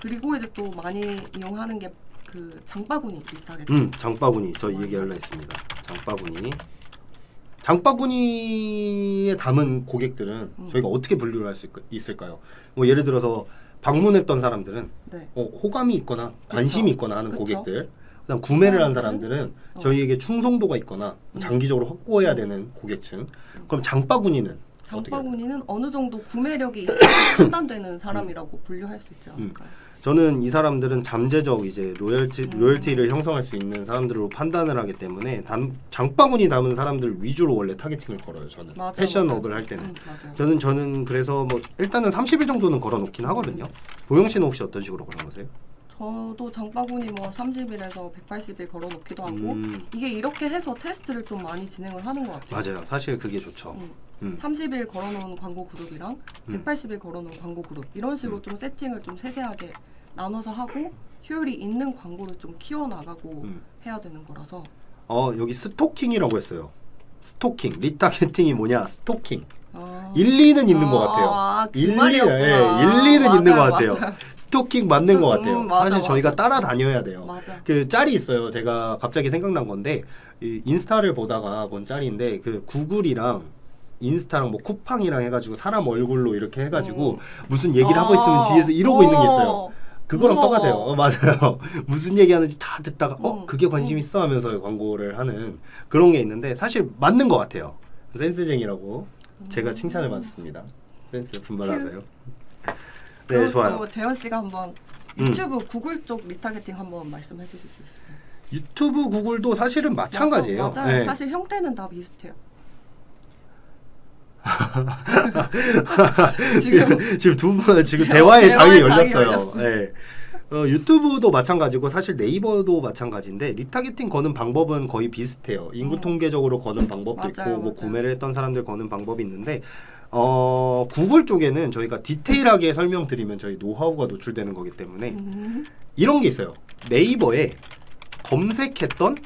그리고 이제 또 많이 이용하는 게 그 장바구니 리타게팅. 장바구니 저 얘기하려 했습니다. 장바구니에 담은 고객들은 저희가 어떻게 분류를 할 수 있을까요? 뭐 예를 들어서 방문했던 사람들은 네. 호감이 있거나 관심이 있거나 하는 그쵸. 고객들, 그다음 구매를 한 사람들은? 사람들은 저희에게 충성도가 있거나 장기적으로 확보해야 되는 고객층. 그럼 장바구니는 장바구니는 어느 정도 구매력이 있어야 판단되는 사람이라고 분류할 수 있지 않을까요? 저는 이 사람들은 잠재적 이제 로열티를 형성할 수 있는 사람들로 판단을 하기 때문에 장바구니 담은 사람들 위주로 원래 타겟팅을 걸어요. 저는 맞아요, 패션업을 맞아요. 할 때는 맞아요. 저는 그래서 뭐 일단은 30일 정도는 걸어놓긴 하거든요. 보영 씨는 혹시 어떤 식으로 걸어놓으세요? 저도 장바구니 뭐 30일에서 180일 걸어놓기도 하고 이게 이렇게 해서 테스트를 좀 많이 진행을 하는 것 같아요. 맞아요. 사실 그게 좋죠. 30일 걸어놓은 광고 그룹이랑 180일 걸어놓은 광고 그룹 이런 식으로 좀 세팅을 좀 세세하게 나눠서 하고 효율이 있는 광고를 좀 키워나가고 해야 되는 거라서 여기 스토킹이라고 했어요. 스토킹 리타게팅이 뭐냐? 스토킹. 아. 일리는 있는 것 같아요. 그 말이었구나. 일리는 맞아요, 있는 것 같아요. 맞아요. 스토킹 맞는 것 같아요. 맞아, 사실 저희가 맞아. 따라다녀야 돼요. 맞아. 그 짤이 있어요. 제가 갑자기 생각난 건데 이 인스타를 보다가 본 짤인데 그 구글이랑 인스타랑 뭐 쿠팡이랑 해가지고 사람 얼굴로 이렇게 해가지고 무슨 얘기를 하고 있으면 뒤에서 이러고 있는 게 있어요. 그거랑 무서워. 똑같아요. 맞아요. 무슨 얘기하는지 다 듣다가 그게 관심 있어 하면서 광고를 하는 그런 게 있는데 사실 맞는 것 같아요. 센스쟁이라고 제가 칭찬을 받았습니다. 센스 분발하세요. 네, 좋아요. 재현 씨가 한번 유튜브 구글 쪽 리타게팅 한번 말씀해 주실 수 있어요? 유튜브 구글도 사실은 마찬가지예요. 맞아요. 네. 사실 형태는 다 비슷해요. 지금 두 분 지금 대화의 장이 대화의 장이 열렸어요. 열렸어. 네. 유튜브도 마찬가지고 사실 네이버도 마찬가지인데 리타게팅 거는 방법은 거의 비슷해요. 인구 통계적으로 거는 방법도 맞아요, 있고 뭐 맞아요. 구매를 했던 사람들 거는 방법이 있는데 구글 쪽에는 저희가 디테일하게 설명드리면 저희 노하우가 노출되는 거기 때문에 이런 게 있어요. 네이버에 검색했던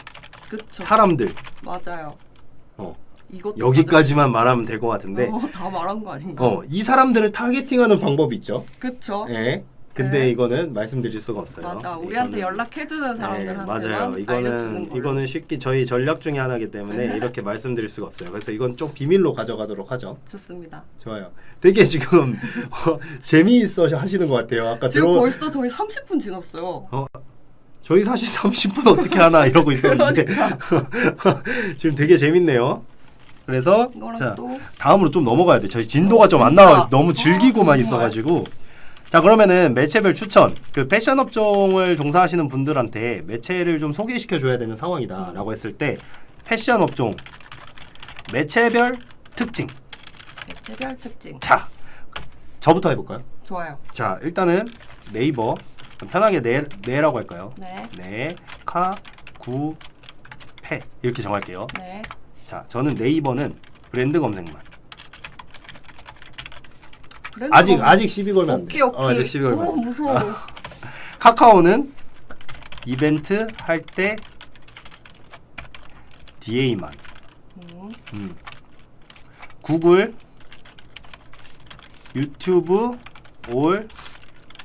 그쵸. 사람들 맞아요. 이것도 여기까지만 말하면 될 것 같은데 다 말한 거 아닌가? 이 사람들을 타겟팅하는 방법이 있죠. 그쵸. 네. 근데 네. 이거는 말씀드릴 수가 없어요. 맞아. 우리한테 연락해주는 사람들한테만 맞아요. 알려주는 걸로. 이거는 쉽게 저희 전략 중에 하나이기 때문에 이렇게 말씀드릴 수가 없어요. 그래서 이건 좀 비밀로 가져가도록 하죠. 좋습니다. 좋아요. 되게 지금 재미있어 하시는 것 같아요. 아까 지금 벌써 저희 30분 지났어요. 저희 사실 30분 어떻게 하나 이러고 있었는데 지금 되게 재밌네요. 그래서 자 다음으로 좀 넘어가야 돼. 저희 진도가 좀 안 나와 너무 즐기고만 있어가지고. 자 그러면은 매체별 추천. 그 패션 업종을 종사하시는 분들한테 매체를 좀 소개시켜 줘야 되는 상황이다라고 했을 때 패션 업종 매체별 특징. 매체별 특징. 자 저부터 해볼까요? 좋아요. 자 일단은 네이버 편하게 네라고 할까요? 네. 구패 이렇게 정할게요. 네. 자 저는 네이버는 브랜드 검색만. 브랜드 아직 시비 걸면 안 돼. 오케이. 아직 시비 걸면 안 돼. 무서워. 카카오는 이벤트 할 때 DA만. 구글 유튜브 올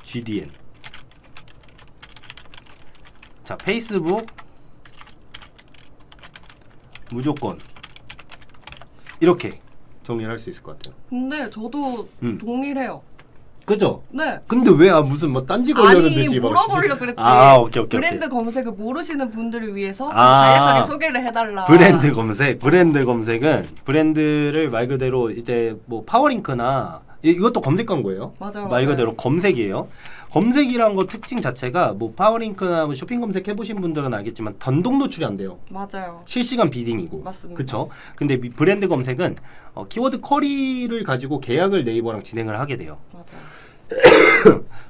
GDN. 자 페이스북 무조건 이렇게 정리를 할 수 있을 것 같아요. 근데 저도 동일해요. 그죠? 네. 근데 왜 무슨 뭐 딴지 걸려는 아니 듯이 막 물어보려고 그랬지. 오케이. 브랜드 검색을 모르시는 분들을 위해서 아. 간략하게 소개를 해달라. 브랜드 검색은 브랜드를 말 그대로 이제 뭐 파워링크나 이것도 검색 광고예요. 맞아요. 말 그대로 검색이에요. 검색이란 거 특징 자체가 뭐 파워링크나 뭐 쇼핑 검색 해보신 분들은 알겠지만 단독 노출이 안 돼요. 맞아요. 실시간 비딩이고. 맞습니다. 그쵸? 근데 브랜드 검색은 키워드 쿼리를 가지고 계약을 네이버랑 진행을 하게 돼요. 맞아요.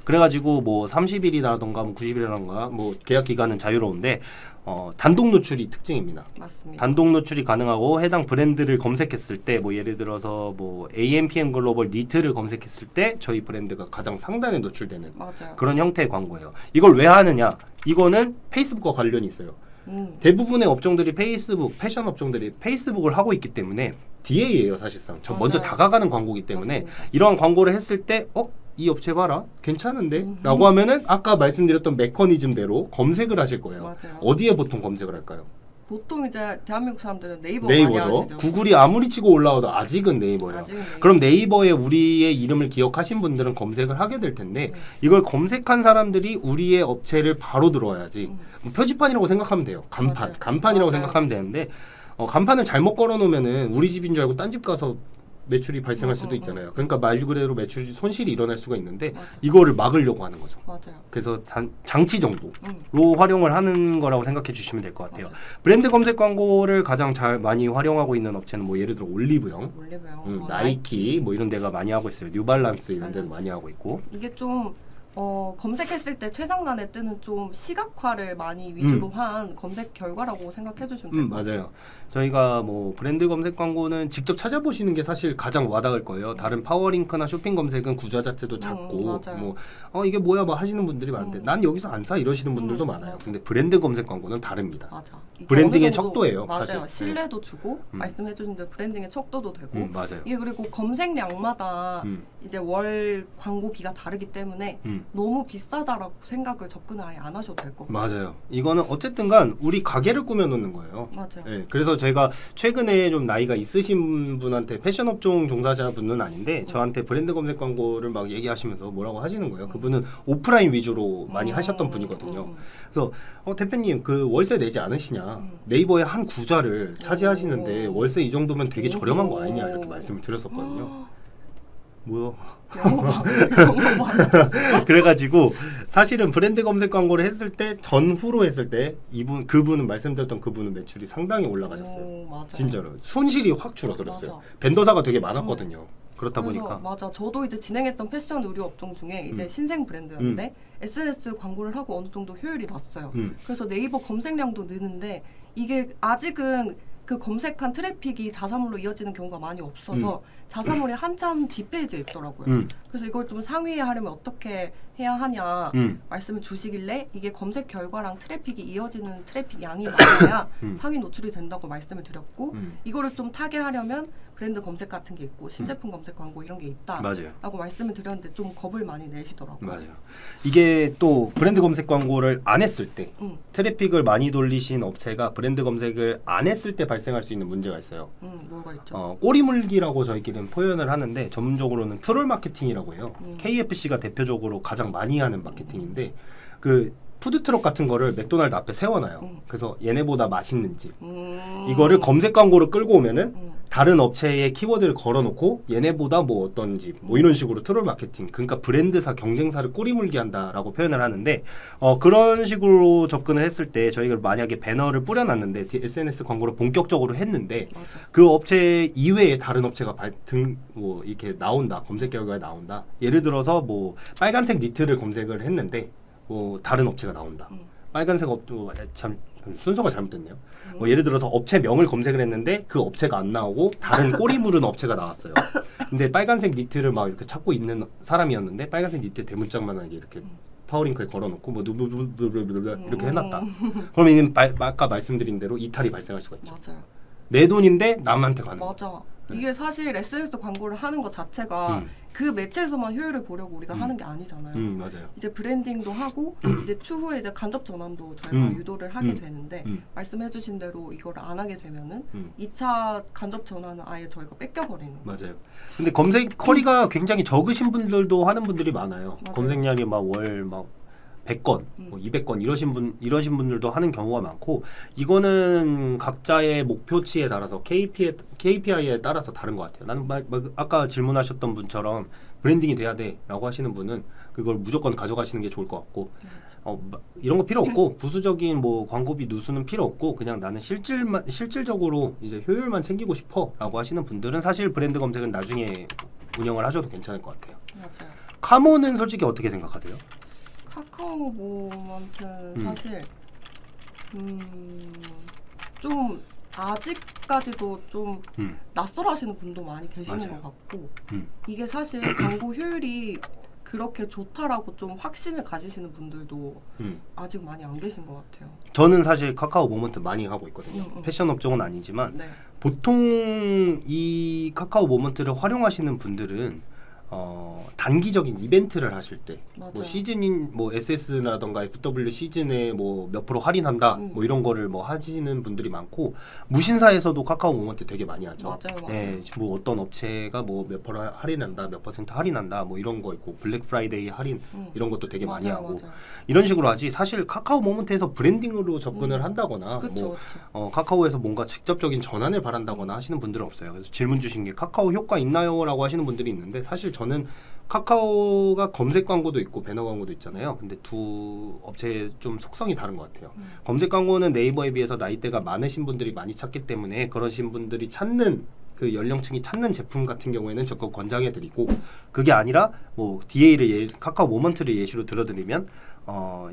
그래가지고 뭐 30일이라던가 뭐 90일이라던가 뭐 계약 기간은 자유로운데 단독 노출이 특징입니다. 맞습니다. 단독 노출이 가능하고 해당 브랜드를 검색했을 때 뭐 예를 들어서 뭐 AMPM 글로벌 니트를 검색했을 때 저희 브랜드가 가장 상단에 노출되는 맞아요. 그런 형태의 광고예요. 이걸 왜 하느냐? 이거는 페이스북과 관련이 있어요. 대부분의 업종들이 페이스북, 패션 업종들이 페이스북을 하고 있기 때문에 DA예요, 사실상. 저 먼저 맞아요. 다가가는 광고이기 때문에 맞습니다. 이러한 광고를 했을 때 이 업체 봐라 괜찮은데? 라고 하면은 아까 말씀드렸던 메커니즘대로 검색을 하실 거예요. 맞아요. 어디에 보통 검색을 할까요? 보통 이제 대한민국 사람들은 네이버 많이 네이버죠. 하시죠. 구글이 아무리 치고 올라와도 아직은 네이버예요. 아직은 네이버. 그럼 네이버에 우리의 이름을 기억하신 분들은 검색을 하게 될 텐데 이걸 검색한 사람들이 우리의 업체를 바로 들어와야지. 표지판이라고 생각하면 돼요. 간판. 맞아요. 간판이라고 맞아요. 생각하면 되는데 간판을 잘못 걸어놓으면은 우리 집인 줄 알고 딴 집 가서 매출이 발생할 수도 있잖아요. 그러니까 말 그대로 매출 손실이 일어날 수가 있는데 맞아. 이거를 막으려고 하는 거죠. 맞아요. 그래서 장치 정도로 활용을 하는 거라고 생각해 주시면 될 것 같아요. 맞아요. 브랜드 검색 광고를 가장 잘 많이 활용하고 있는 업체는 뭐 예를 들어 올리브영, 올리브영, 나이키 뭐 이런 데가 많이 하고 있어요. 뉴발란스 이런 데도 많이 하고 있고. 이게 좀 검색했을 때 최상단에 뜨는 좀 시각화를 많이 위주로 한 검색 결과라고 생각해 주시면 될 것 같아요. 맞아요. 저희가 뭐 브랜드 검색 광고는 직접 찾아보시는 게 사실 가장 와닿을 거예요. 다른 파워링크나 쇼핑 검색은 구조 자체도 작고 맞아요. 뭐 이게 뭐야 뭐 하시는 분들이 많은데 난 여기서 안 사 이러시는 분들도 많아요. 맞아. 근데 브랜드 검색 광고는 다릅니다. 맞아. 이게 브랜딩의 어느 정도- 척도예요, 맞아요. 사실. 신뢰도 주고 말씀해 주신 대로 브랜딩의 척도도 되고 맞아요. 이게 그리고 검색량마다 음. 이제 월 광고비가 다르기 때문에 너무 비싸다라고 생각을 접근을 아예 안 하셔도 될 것 같아요. 맞아요. 이거는 어쨌든간 우리 가게를 꾸며놓는 거예요. 맞아요. 네, 그래서 제가 최근에 좀 나이가 있으신 분한테 패션 업종 종사자분은 아닌데 저한테 브랜드 검색 광고를 막 얘기하시면서 뭐라고 하시는 거예요. 그분은 오프라인 위주로 많이 하셨던 분이거든요. 그래서 대표님 그 월세 내지 않으시냐? 네이버의 한 구좌를 차지하시는데 월세 이 정도면 되게 저렴한 거 아니냐 이렇게 말씀을 드렸었거든요. 뭐요? 영어 그래가지고 사실은 브랜드 검색 광고를 했을 때 전후로 했을 때 그분은 말씀드렸던 그분은 매출이 상당히 올라가셨어요. 맞아요. 진짜로 손실이 확 줄어들었어요. 맞아. 벤더사가 되게 많았거든요. 그렇다 그래서 보니까 맞아. 저도 이제 진행했던 패션 의류 업종 중에 이제 신생 브랜드였는데 SNS 광고를 하고 어느 정도 효율이 났어요. 그래서 네이버 검색량도 느는데 이게 아직은 그 검색한 트래픽이 자사몰로 이어지는 경우가 많이 없어서 자사몰이 한참 뒷페이지에 있더라고요. 그래서 이걸 좀 상위하려면 어떻게 해야 하냐 말씀을 주시길래 이게 검색 결과랑 트래픽이 이어지는 트래픽 양이 많아야 상위 노출이 된다고 말씀을 드렸고 이거를 좀 타개하려면 브랜드 검색 같은 게 있고 신제품 검색 광고 이런 게 있다 맞아요. 라고 말씀을 드렸는데 좀 겁을 많이 내시더라고요. 맞아요. 이게 또 브랜드 검색 광고를 안 했을 때 트래픽을 많이 돌리신 업체가 브랜드 검색을 안 했을 때 발생할 수 있는 문제가 있어요. 뭐가 있죠? 꼬리물기라고 저희끼리는 표현을 하는데 전문적으로는 트롤 마케팅이라고 해요. KFC가 대표적으로 가장 많이 하는 마케팅인데 그 푸드트럭 같은 거를 맥도날드 앞에 세워놔요. 그래서 얘네보다 맛있는지 이거를 검색 광고로 끌고 오면은 다른 업체의 키워드를 걸어놓고 얘네보다 뭐 어떤 집 뭐 이런 식으로 트롤 마케팅 그러니까 브랜드사 경쟁사를 꼬리물기 한다라고 표현을 하는데 그런 식으로 접근을 했을 때 저희가 만약에 배너를 뿌려놨는데 SNS 광고를 본격적으로 했는데 맞아. 그 업체 이외에 다른 업체가 뭐 이렇게 나온다 검색 결과에 나온다 예를 들어서 뭐 빨간색 니트를 검색을 했는데 뭐 다른 업체가 나온다. 빨간색 참 순서가 잘못됐네요. 뭐 예를 들어서 업체명을 검색을 했는데 그 업체가 안 나오고 다른 꼬리 물은 업체가 나왔어요. 근데 빨간색 니트를 막 이렇게 찾고 있는 사람이었는데 빨간색 니트 대문짝만하게 이렇게 파워링크에 걸어놓고 뭐 이렇게 해놨다. 그러면 아까 말씀드린 대로 이탈이 발생할 수가 있죠. 맞아요. 내 돈인데 남한테 가는 거. 맞아. 이게 사실 SNS 광고를 하는 것 자체가 그 매체에서만 효율을 보려고 우리가 하는 게 아니잖아요. 맞아요. 이제 브랜딩도 하고 이제 추후에 이제 간접 전환도 저희가 유도를 하게 되는데 말씀해주신 대로 이걸 안 하게 되면은 2차 간접 전환은 아예 저희가 뺏겨버리는 거죠. 맞아요. 근데 검색 커리가 굉장히 적으신 분들도 하는 분들이 많아요. 맞아요. 검색량이 막 월 막 100건, 뭐 200건 이러신 분들도 하는 경우가 많고 이거는 각자의 목표치에 따라서 KPI에 따라서 다른 것 같아요. 나는 아까 질문하셨던 분처럼 브랜딩이 돼야 돼라고 하시는 분은 그걸 무조건 가져가시는 게 좋을 것 같고 이런 거 필요 없고 부수적인 뭐 광고비 누수는 필요 없고 그냥 나는 실질적으로 이제 효율만 챙기고 싶어라고 하시는 분들은 사실 브랜드 검색은 나중에 운영을 하셔도 괜찮을 것 같아요. 맞아요. 카모는 솔직히 어떻게 생각하세요? 카카오 모먼트는 사실 좀 아직까지도 좀 낯설어하시는 분도 많이 계시는 맞아요. 것 같고 음. 이게 사실 광고 효율이 그렇게 좋다라고 좀 확신을 가지시는 분들도 아직 많이 안 계신 것 같아요. 저는 사실 카카오 모먼트 많이 하고 있거든요. 음. 패션 업종은 아니지만 네. 보통 이 카카오 모먼트를 활용하시는 분들은 단기적인 이벤트를 하실 때 맞아요. 뭐 시즌인 뭐 SS라던가 FW 시즌에 뭐 몇 프로 할인한다 뭐 이런 거를 뭐 하시는 분들이 많고 무신사에서도 카카오 모먼트 되게 많이 하죠. 맞아요. 예, 뭐 어떤 업체가 뭐 몇 프로 할인한다, 몇 퍼센트 할인한다, 뭐 이런 거 있고 블랙 프라이데이 할인 이런 것도 되게 많이 맞아요, 하고 맞아요. 이런 식으로 하지. 사실 카카오 모먼트에서 브랜딩으로 접근을 한다거나 그쵸, 뭐 그쵸. 카카오에서 뭔가 직접적인 전환을 바란다거나 하시는 분들은 없어요. 그래서 질문 주신 게 카카오 효과 있나요?라고 하시는 분들이 있는데 사실 저는 카카오가 검색 광고도 있고 배너 광고도 있잖아요. 근데 두 업체의 좀 속성이 다른 것 같아요. 검색 광고는 네이버에 비해서 나이대가 많으신 분들이 많이 찾기 때문에 그러신 분들이 찾는 그 연령층이 찾는 제품 같은 경우에는 적극 권장해드리고 그게 아니라 뭐 DA를 카카오 모먼트를 예시로 들어드리면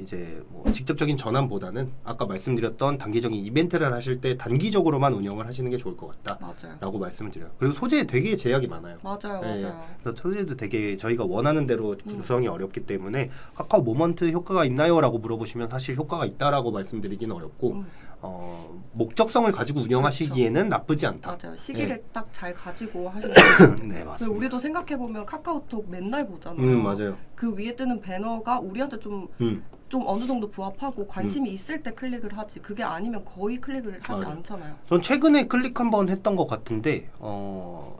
이제 뭐 직접적인 전환보다는 아까 말씀드렸던 단기적인 이벤트를 하실 때 단기적으로만 운영을 하시는 게 좋을 것 맞아요. 같다라고 말씀을 드려요. 그리고 소재에 되게 제약이 많아요. 맞아요. 네, 맞아요. 그래서 소재도 되게 저희가 원하는 대로 구성이 어렵기 때문에 카카오 모먼트 효과가 있나요?라고 물어보시면 사실 효과가 있다라고 말씀드리기는 어렵고 목적성을 가지고 운영하시기에는 나쁘지 않다. 맞아요. 시기를 네. 딱 잘 가지고 하시는 것 같아요. 네, 근데 맞습니다. 우리도 생각해보면 카카오톡 맨날 보잖아요. 맞아요. 그 위에 뜨는 배너가 우리한테 좀 어느 정도 부합하고 관심이 있을 때 클릭을 하지 그게 아니면 거의 클릭을 하지 맞아요. 않잖아요. 전 최근에 클릭 한번 했던 것 같은데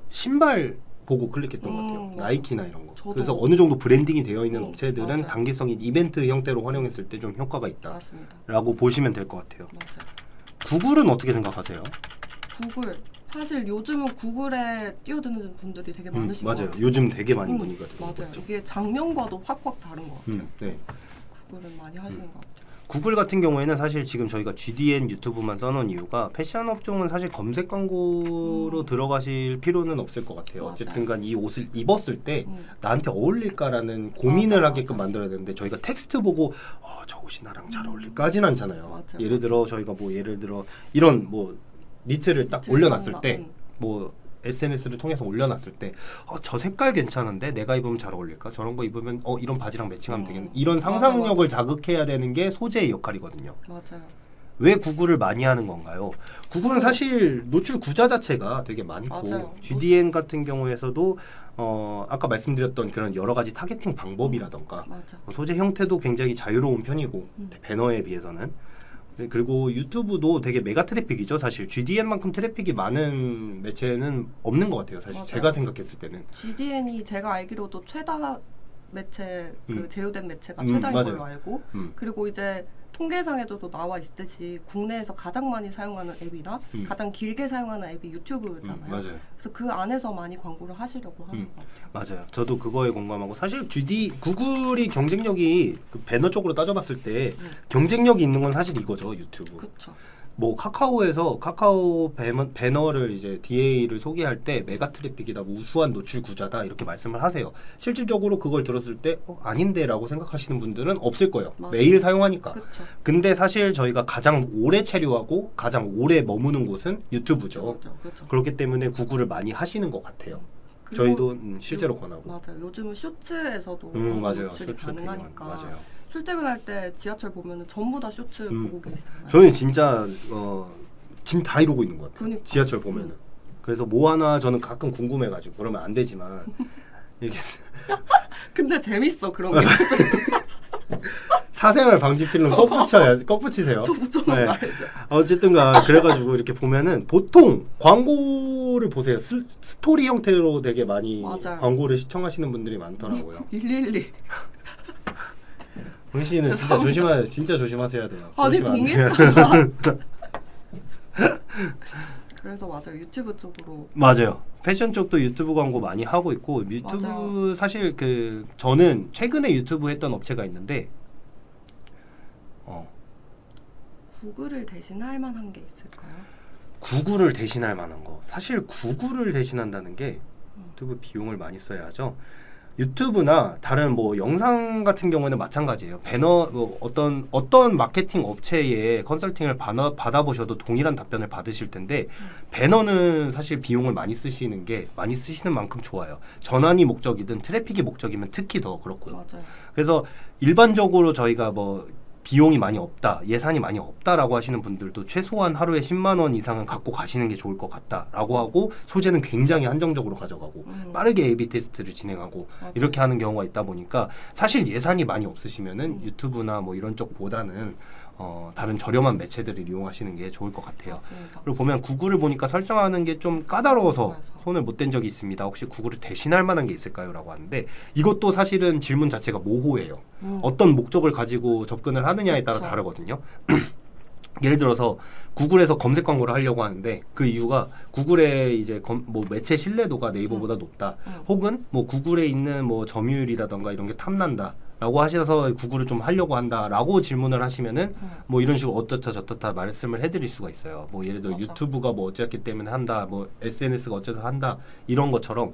신발 보고 클릭했던 것 같아요. 맞아. 나이키나 이런 거. 저도. 그래서 어느 정도 브랜딩이 되어 있는 업체들은 맞아요. 단기성인 이벤트 형태로 활용했을 때 좀 효과가 맞습니다. 있다라고 보시면 될 것 같아요. 맞아요. 구글은 어떻게 생각하세요? 구글 사실 요즘은 구글에 뛰어드는 분들이 되게 많으신 것 맞아요. 같아요. 요즘 되게 많이 문의가 맞아요. 들어오고 있죠. 이게 작년과도 확확 다른 것 같아요. 네. 구글은 많이 하시는 것 같아요. 구글 같은 경우에는 사실 지금 저희가 GDN 유튜브만 써놓은 이유가 패션 업종은 사실 검색 광고로 들어가실 필요는 없을 것 같아요. 맞아요. 어쨌든간 이 옷을 입었을 때 나한테 어울릴까라는 고민을 맞아, 하게끔 맞아. 만들어야 되는데 저희가 텍스트 보고 저 옷이 나랑 잘 어울릴까지는 않잖아요. 맞아, 예를 들어 저희가 뭐 예를 들어 이런 뭐 니트를 딱 올려놨을 때 뭐 SNS를 통해서 올려놨을 때 저 색깔 괜찮은데 내가 입으면 잘 어울릴까? 저런 거 입으면 이런 바지랑 매칭하면 되겠네. 이런 상상력을 자극해야 되는 게 소재의 역할이거든요. 맞아요. 왜 구글을 많이 하는 건가요? 구글은 사실 노출 구자 자체가 되게 많고 맞아요. GDN 같은 경우에서도 아까 말씀드렸던 그런 여러 가지 타겟팅 방법이라던가 맞아. 소재 형태도 굉장히 자유로운 편이고 배너에 비해서는 그리고 유튜브도 되게 메가 트래픽이죠. 사실 GDN만큼 트래픽이 많은 매체는 없는 것 같아요. 사실 맞아요. 제가 생각했을 때는 GDN이 제가 알기로도 최다 매체 그 제휴된 매체가 최다인 맞아요. 걸로 알고 그리고 이제 통계상에도 또 나와 있듯이 국내에서 가장 많이 사용하는 앱이나 가장 길게 사용하는 앱이 유튜브잖아요. 맞아요. 그래서 그 안에서 많이 광고를 하시려고 하는 것 같아요. 맞아요. 저도 그거에 공감하고 사실 구글이 경쟁력이 그 배너 쪽으로 따져봤을 때 경쟁력이 있는 건 사실 이거죠. 유튜브. 그렇죠. 뭐 카카오에서 카카오 배너를 이제 DA를 소개할 때 메가 트래픽이다, 뭐 우수한 노출 구자다 이렇게 말씀을 하세요. 실질적으로 그걸 들었을 때 아닌데라고 생각하시는 분들은 없을 거예요. 맞아요. 매일 사용하니까. 그렇죠. 근데 사실 저희가 가장 오래 체류하고 가장 오래 머무는 곳은 유튜브죠. 그렇죠. 그렇기 때문에 구글을 많이 하시는 것 같아요. 그리고 저희도 실제로 권하고. 맞아요. 요즘은 쇼츠에서도 맞아요. 노출이 쇼츠 되게 가능하니까. 맞아요. 출퇴근할 때 지하철 보면은 전부 다 쇼츠 보고 계시잖아요. 저는 진짜 지금 다 이러고 있는 것 같아요. 그러니까. 지하철 보면은. 그래서 뭐 하나 저는 가끔 궁금해가지고 그러면 안 되지만 이렇게 근데 재밌어 그런 게. 사생활 방지 필름 꼭 붙여야지. 꼭 붙이세요. 저 좀 네. 말해줘. 어쨌든가 그래가지고 이렇게 보면은 보통 광고를 보세요. 스토리 형태로 되게 많이 맞아요. 광고를 시청하시는 분들이 많더라고요. 112. 본 씨는 진짜 조심하셔야 돼요. 아니 그러시면 안 돼요. 동의했잖아. 그래서 맞아요. 유튜브 쪽으로. 맞아요. 패션 쪽도 유튜브 광고 많이 하고 있고 유튜브 맞아요. 사실 그 저는 최근에 유튜브 했던 업체가 있는데 구글을 대신할 만한 게 있을까요? 구글을 대신할 만한 거 사실 구글을 대신한다는 게 유튜브 비용을 많이 써야 하죠. 유튜브나 다른 뭐 영상 같은 경우에는 마찬가지예요. 배너 뭐 어떤 마케팅 업체의 컨설팅을 받아보셔도 동일한 답변을 받으실 텐데 배너는 사실 비용을 많이 쓰시는 만큼 좋아요. 전환이 목적이든 트래픽이 목적이면 특히 더 그렇고요. 맞아요. 그래서 일반적으로 저희가 뭐 비용이 많이 없다, 예산이 많이 없다라고 하시는 분들도 최소한 하루에 10만 원 이상은 갖고 가시는 게 좋을 것 같다라고 하고 소재는 굉장히 한정적으로 가져가고 빠르게 A/B 테스트를 진행하고 맞아요. 이렇게 하는 경우가 있다 보니까 사실 예산이 많이 없으시면은 유튜브나 뭐 이런 쪽보다는 다른 저렴한 매체들을 이용하시는 게 좋을 것 같아요. 맞습니다. 그리고 보면 구글을 보니까 설정하는 게 좀 까다로워서 맞아요. 손을 못 댄 적이 있습니다. 혹시 구글을 대신할 만한 게 있을까요? 라고 하는데 이것도 사실은 질문 자체가 모호해요. 어떤 목적을 가지고 접근을 하느냐에 따라 그쵸. 다르거든요. 예를 들어서 구글에서 검색 광고를 하려고 하는데 그 이유가 구글의 이제 뭐 매체 신뢰도가 네이버보다 높다. 혹은 뭐 구글에 있는 뭐 점유율이라던가 이런 게 탐난다. 라고 하셔서 구글을 좀 하려고 한다라고 질문을 하시면은 뭐 이런 식으로 어떻다 저떻다 말씀을 해드릴 수가 있어요. 뭐 예를 들어 맞아. 유튜브가 뭐 어쨌기 때문에 한다, 뭐 SNS가 어째서 한다 이런 것처럼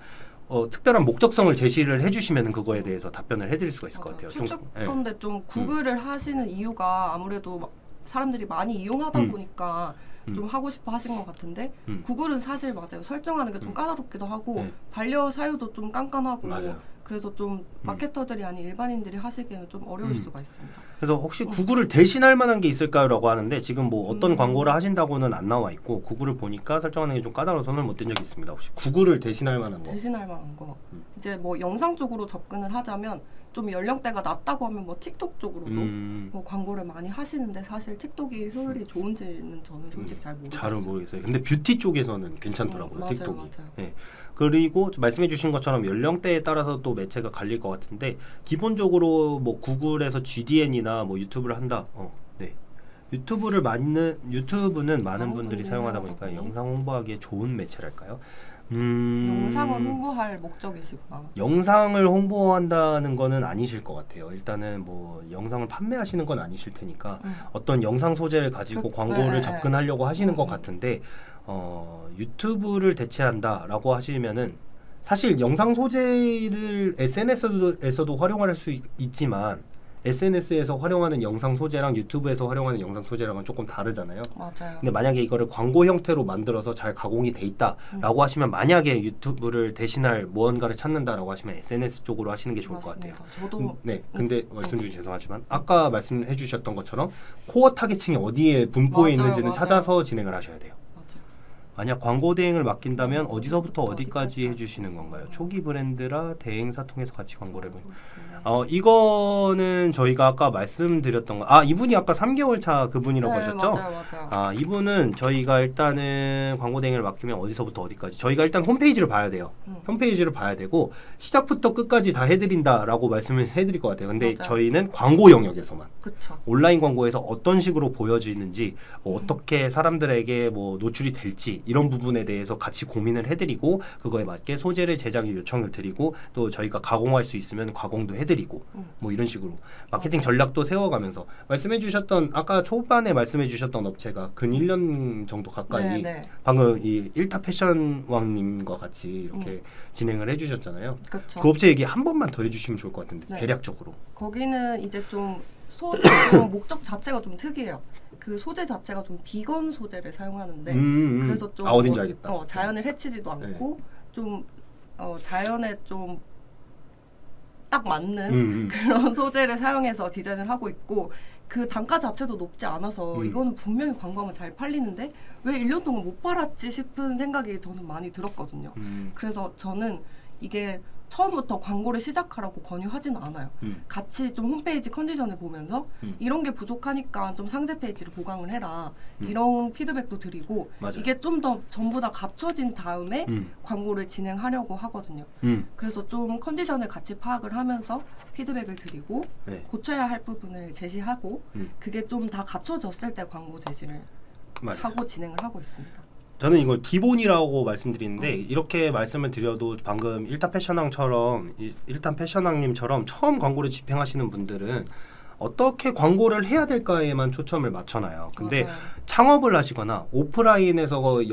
특별한 목적성을 제시를 해주시면은 그거에 대해서 답변을 해드릴 수가 있을 것 같아요. 추측건데 좀 구글을 하시는 이유가 아무래도 막 사람들이 많이 이용하다 보니까 좀 하고 싶어 하신 것 같은데 구글은 사실 맞아요. 설정하는 게 좀 까다롭기도 하고 네. 반려 사유도 좀 깐깐하고 맞아요. 그래서 좀 마케터들이 아닌 일반인들이 하시기에는 좀 어려울 수가 있습니다. 그래서 혹시 구글을 대신할 만한 게 있을까요?라고 하는데 지금 뭐 어떤 광고를 하신다고는 안 나와 있고 구글을 보니까 설정하는 게 좀 까다로워서 손을 못 댄 적이 있습니다. 혹시 구글을 대신할 만한 거? 대신할 만한 거 이제 뭐 영상 쪽으로 접근을 하자면 좀 연령대가 낮다고 하면 뭐 틱톡 쪽으로도 뭐 광고를 많이 하시는데 사실 틱톡이 효율이 좋은지는 저는 솔직히 잘 모르겠어요. 잘은 모르겠어요. 근데 뷰티 쪽에서는 괜찮더라고요. 맞아요, 틱톡이. 맞아요. 네. 그리고 말씀해주신 것처럼 연령대에 따라서 또 매체가 갈릴 것 같은데 기본적으로 뭐 구글에서 GDN이나 뭐 유튜브를 한다. 네. 유튜브는 많은 분들이 사용하다 보니까 영상 홍보하기에 좋은 매체랄까요? 영상을 홍보할 목적이시구나. 영상을 홍보한다는 거는 아니실 것 같아요. 일단은 뭐 영상을 판매하시는 건 아니실 테니까 어떤 영상 소재를 가지고 광고를 접근하려고 하시는 것 같은데 유튜브를 대체한다라고 하시면은 사실 영상 소재를 SNS에서도 활용할 수 있지만 SNS에서 활용하는 영상 소재랑 유튜브에서 활용하는 영상 소재랑은 조금 다르잖아요. 맞아요. 근데 만약에 이거를 광고 형태로 만들어서 잘 가공이 돼 있다라고 하시면 만약에 유튜브를 대신할 무언가를 찾는다라고 하시면 SNS 쪽으로 하시는 게 좋을 맞습니다. 것 같아요. 저도 네, 근데 말씀 중에 죄송하지만 아까 말씀해 주셨던 것처럼 코어 타겟층이 어디에 분포해 맞아요, 있는지는 맞아요. 찾아서 진행을 하셔야 돼요. 맞아요. 만약 광고 대행을 맡긴다면 어디서부터 어디까지 해주시는 건가요? 초기 브랜드라 대행사 통해서 같이 광고를 해보니 이거는 저희가 아까 말씀드렸던 거 이분이 아까 3개월 차 그분이라고 하셨죠? 맞아요. 이분은 저희가 일단은 광고 대행을 맡기면 어디서부터 어디까지 저희가 일단 홈페이지를 봐야 돼요. 홈페이지를 봐야 되고 시작부터 끝까지 다 해드린다라고 말씀을 해드릴 것 같아요. 근데 맞아요. 저희는 광고 영역에서만 그쵸. 온라인 광고에서 어떤 식으로 보여지는지 뭐 어떻게 사람들에게 뭐 노출이 될지 이런 부분에 대해서 같이 고민을 해드리고 그거에 맞게 소재를 제작에 요청을 드리고 또 저희가 가공할 수 있으면 가공도 해드리고 뭐 이런 식으로 마케팅 전략도 세워가면서 말씀해주셨던 아까 초반에 말씀해주셨던 업체가 근 1년 정도 가까이 방금 이 1타 패션왕님과 같이 이렇게 진행을 해주셨잖아요. 그쵸. 그 업체 얘기 한 번만 더 해주시면 좋을 것 같은데 대략적으로. 거기는 이제 좀 목적 자체가 좀 특이해요. 그 소재 자체가 좀 비건 소재를 사용하는데 그래서 좀 어딘지 알겠다. 자연을 해치지도 않고 좀 자연에 좀 딱 맞는 그런 소재를 사용해서 디자인을 하고 있고 그 단가 자체도 높지 않아서 이거는 분명히 광고하면 잘 팔리는데 왜 1년 동안 못 팔았지 싶은 생각이 저는 많이 들었거든요. 그래서 저는 이게 처음부터 광고를 시작하라고 권유하지는 않아요. 같이 좀 홈페이지 컨디션을 보면서 이런 게 부족하니까 좀 상세 페이지를 보강을 해라. 이런 피드백도 드리고 맞아요. 이게 좀 더 전부 다 갖춰진 다음에 광고를 진행하려고 하거든요. 그래서 좀 컨디션을 같이 파악을 하면서 피드백을 드리고 고쳐야 할 부분을 제시하고 그게 좀 다 갖춰졌을 때 광고 제시를 하고 진행을 하고 있습니다. 저는 이걸 기본이라고 말씀드리는데 이렇게 말씀을 드려도 방금 일타 패션왕님처럼 처음 광고를 집행하시는 분들은 어떻게 광고를 해야 될까에만 초점을 맞춰놔요. 근데 맞아요. 창업을 하시거나 오프라인에서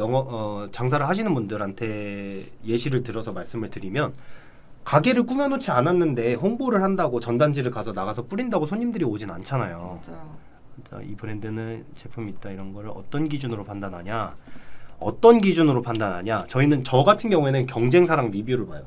장사를 하시는 분들한테 예시를 들어서 말씀을 드리면 가게를 꾸며놓지 않았는데 홍보를 한다고 전단지를 가서 나가서 뿌린다고 손님들이 오진 않잖아요. 맞아요. 자, 이 브랜드는 제품이 있다 이런 거를 어떤 기준으로 판단하냐? 어떤 기준으로 판단하냐? 저희는 저 같은 경우에는 경쟁사랑 리뷰를 봐요.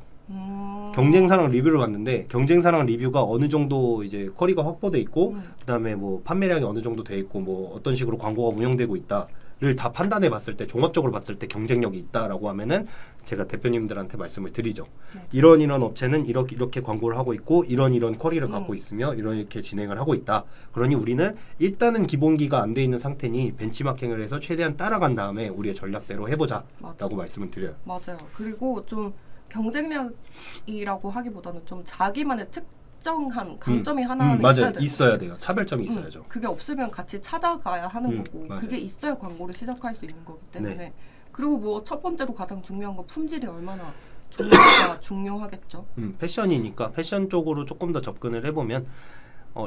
경쟁사랑 리뷰를 봤는데 경쟁사랑 리뷰가 어느 정도 이제 쿼리가 확보돼 있고 그다음에 뭐 판매량이 어느 정도 돼 있고 뭐 어떤 식으로 광고가 운영되고 있다를 다 판단해 봤을 때 종합적으로 봤을 때 경쟁력이 있다라고 하면은 제가 대표님들한테 말씀을 드리죠. 네. 이런 업체는 이렇게 광고를 하고 있고 이런 쿼리를 갖고 있으며 이렇게 진행을 하고 있다. 그러니 우리는 일단은 기본기가 안 돼 있는 상태니 벤치마킹을 해서 최대한 따라간 다음에 우리의 전략대로 해보자라고 맞아요. 말씀을 드려요. 맞아요. 그리고 좀 경쟁력이라고 하기보다는 좀 자기만의 특정한 강점이 하나는 맞아요. 있어야 있어야 돼요. 차별점이 있어야죠. 그게 없으면 같이 찾아가야 하는 거고 맞아요. 그게 있어야 광고를 시작할 수 있는 거기 때문에 네. 그리고 뭐 첫 번째로 가장 중요한 건 품질이 얼마나 좋은지가 중요하겠죠. 패션이니까 패션 쪽으로 조금 더 접근을 해보면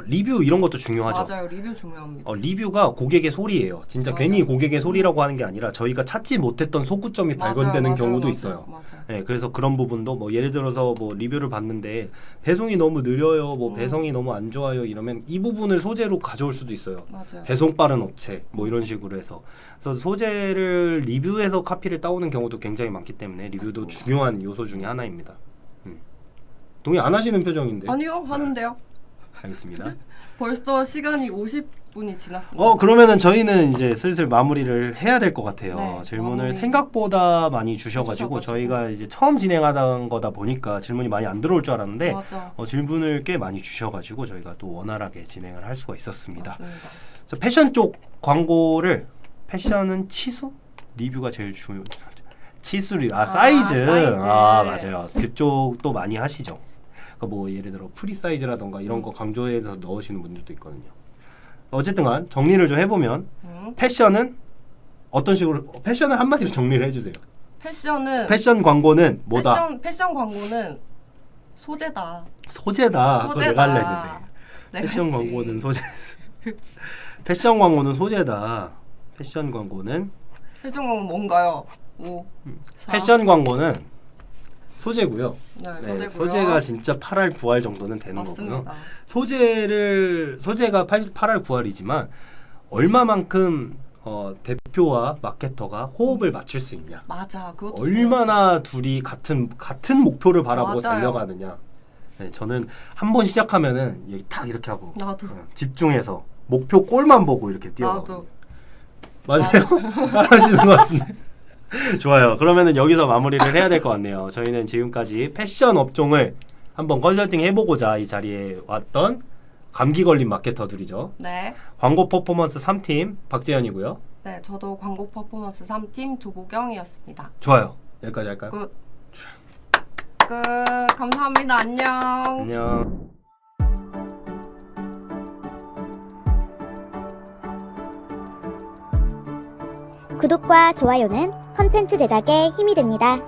리뷰 이런 것도 중요하죠. 맞아요. 리뷰 중요합니다. 리뷰가 고객의 소리예요. 진짜 맞아요. 괜히 고객의 소리라고 하는 게 아니라 저희가 찾지 못했던 소구점이 발견되는 경우도 있어요. 맞아요. 네, 그래서 그런 부분도 뭐 예를 들어서 뭐 리뷰를 봤는데 배송이 너무 느려요, 뭐 배송이 너무 안 좋아요 이러면 이 부분을 소재로 가져올 수도 있어요. 맞아요. 배송 빠른 업체 뭐 이런 식으로 해서 그래서 소재를 리뷰에서 카피를 따오는 경우도 굉장히 많기 때문에 리뷰도 중요한 요소 중에 하나입니다. 동의 안 하시는 표정인데? 아니요, 하는데요. 알겠습니다. 벌써 시간이 50분이 지났습니다. 그러면은 저희는 이제 슬슬 마무리를 해야 될 것 같아요. 네, 질문을 마무리. 생각보다 많이 주셔가지고 저희가 이제 처음 진행하던 거다 보니까 질문이 많이 안 들어올 줄 알았는데 맞아. 질문을 꽤 많이 주셔가지고 저희가 또 원활하게 진행을 할 수가 있었습니다. 맞습니다. 그래서 패션 쪽 광고를 패션은 치수? 리뷰가 제일 중요하죠. 치수 리뷰, 사이즈. 맞아요. 그쪽도 많이 하시죠. 뭐 예를 들어 프리 사이즈라던가 이런 거 강조해서 넣으시는 분들도 있거든요. 어쨌든간 정리를 좀 해보면 패션은 어떤 식으로 패션을 한마디로 정리를 해주세요. 패션 광고는 뭐다? 패션 광고는 소재다. 소재다. 그거 내가 할라 했는데. 패션 광고는 소재. 패션 광고는 소재다. 패션 광고는 뭔가요? 패션 광고는 소재고요. 소재고요. 소재가 진짜 8할 9할 정도는 되는 맞습니다. 거고요. 소재가 8할 9할이지만 얼마만큼 대표와 마케터가 호흡을 맞출 수 있냐. 맞아. 그것도 얼마나 둘이 같은 목표를 바라보고 맞아요. 달려가느냐. 네, 저는 한 번 시작하면은 여기 딱 이렇게 하고 나도. 집중해서 목표 골만 보고 이렇게 뛰어가거든요. 나도. 맞아요. 따라하시는 것 같은데. 좋아요. 그러면은 여기서 마무리를 해야 될 것 같네요. 저희는 지금까지 패션 업종을 한번 컨설팅 해보고자 이 자리에 왔던 감기 걸린 마케터들이죠. 네. 광고 퍼포먼스 3팀 박재현이고요. 네, 저도 광고 퍼포먼스 3팀 조보경이었습니다. 좋아요. 여기까지 할까요? 끝. 감사합니다. 안녕. 안녕. 구독과 좋아요는 컨텐츠 제작에 힘이 됩니다.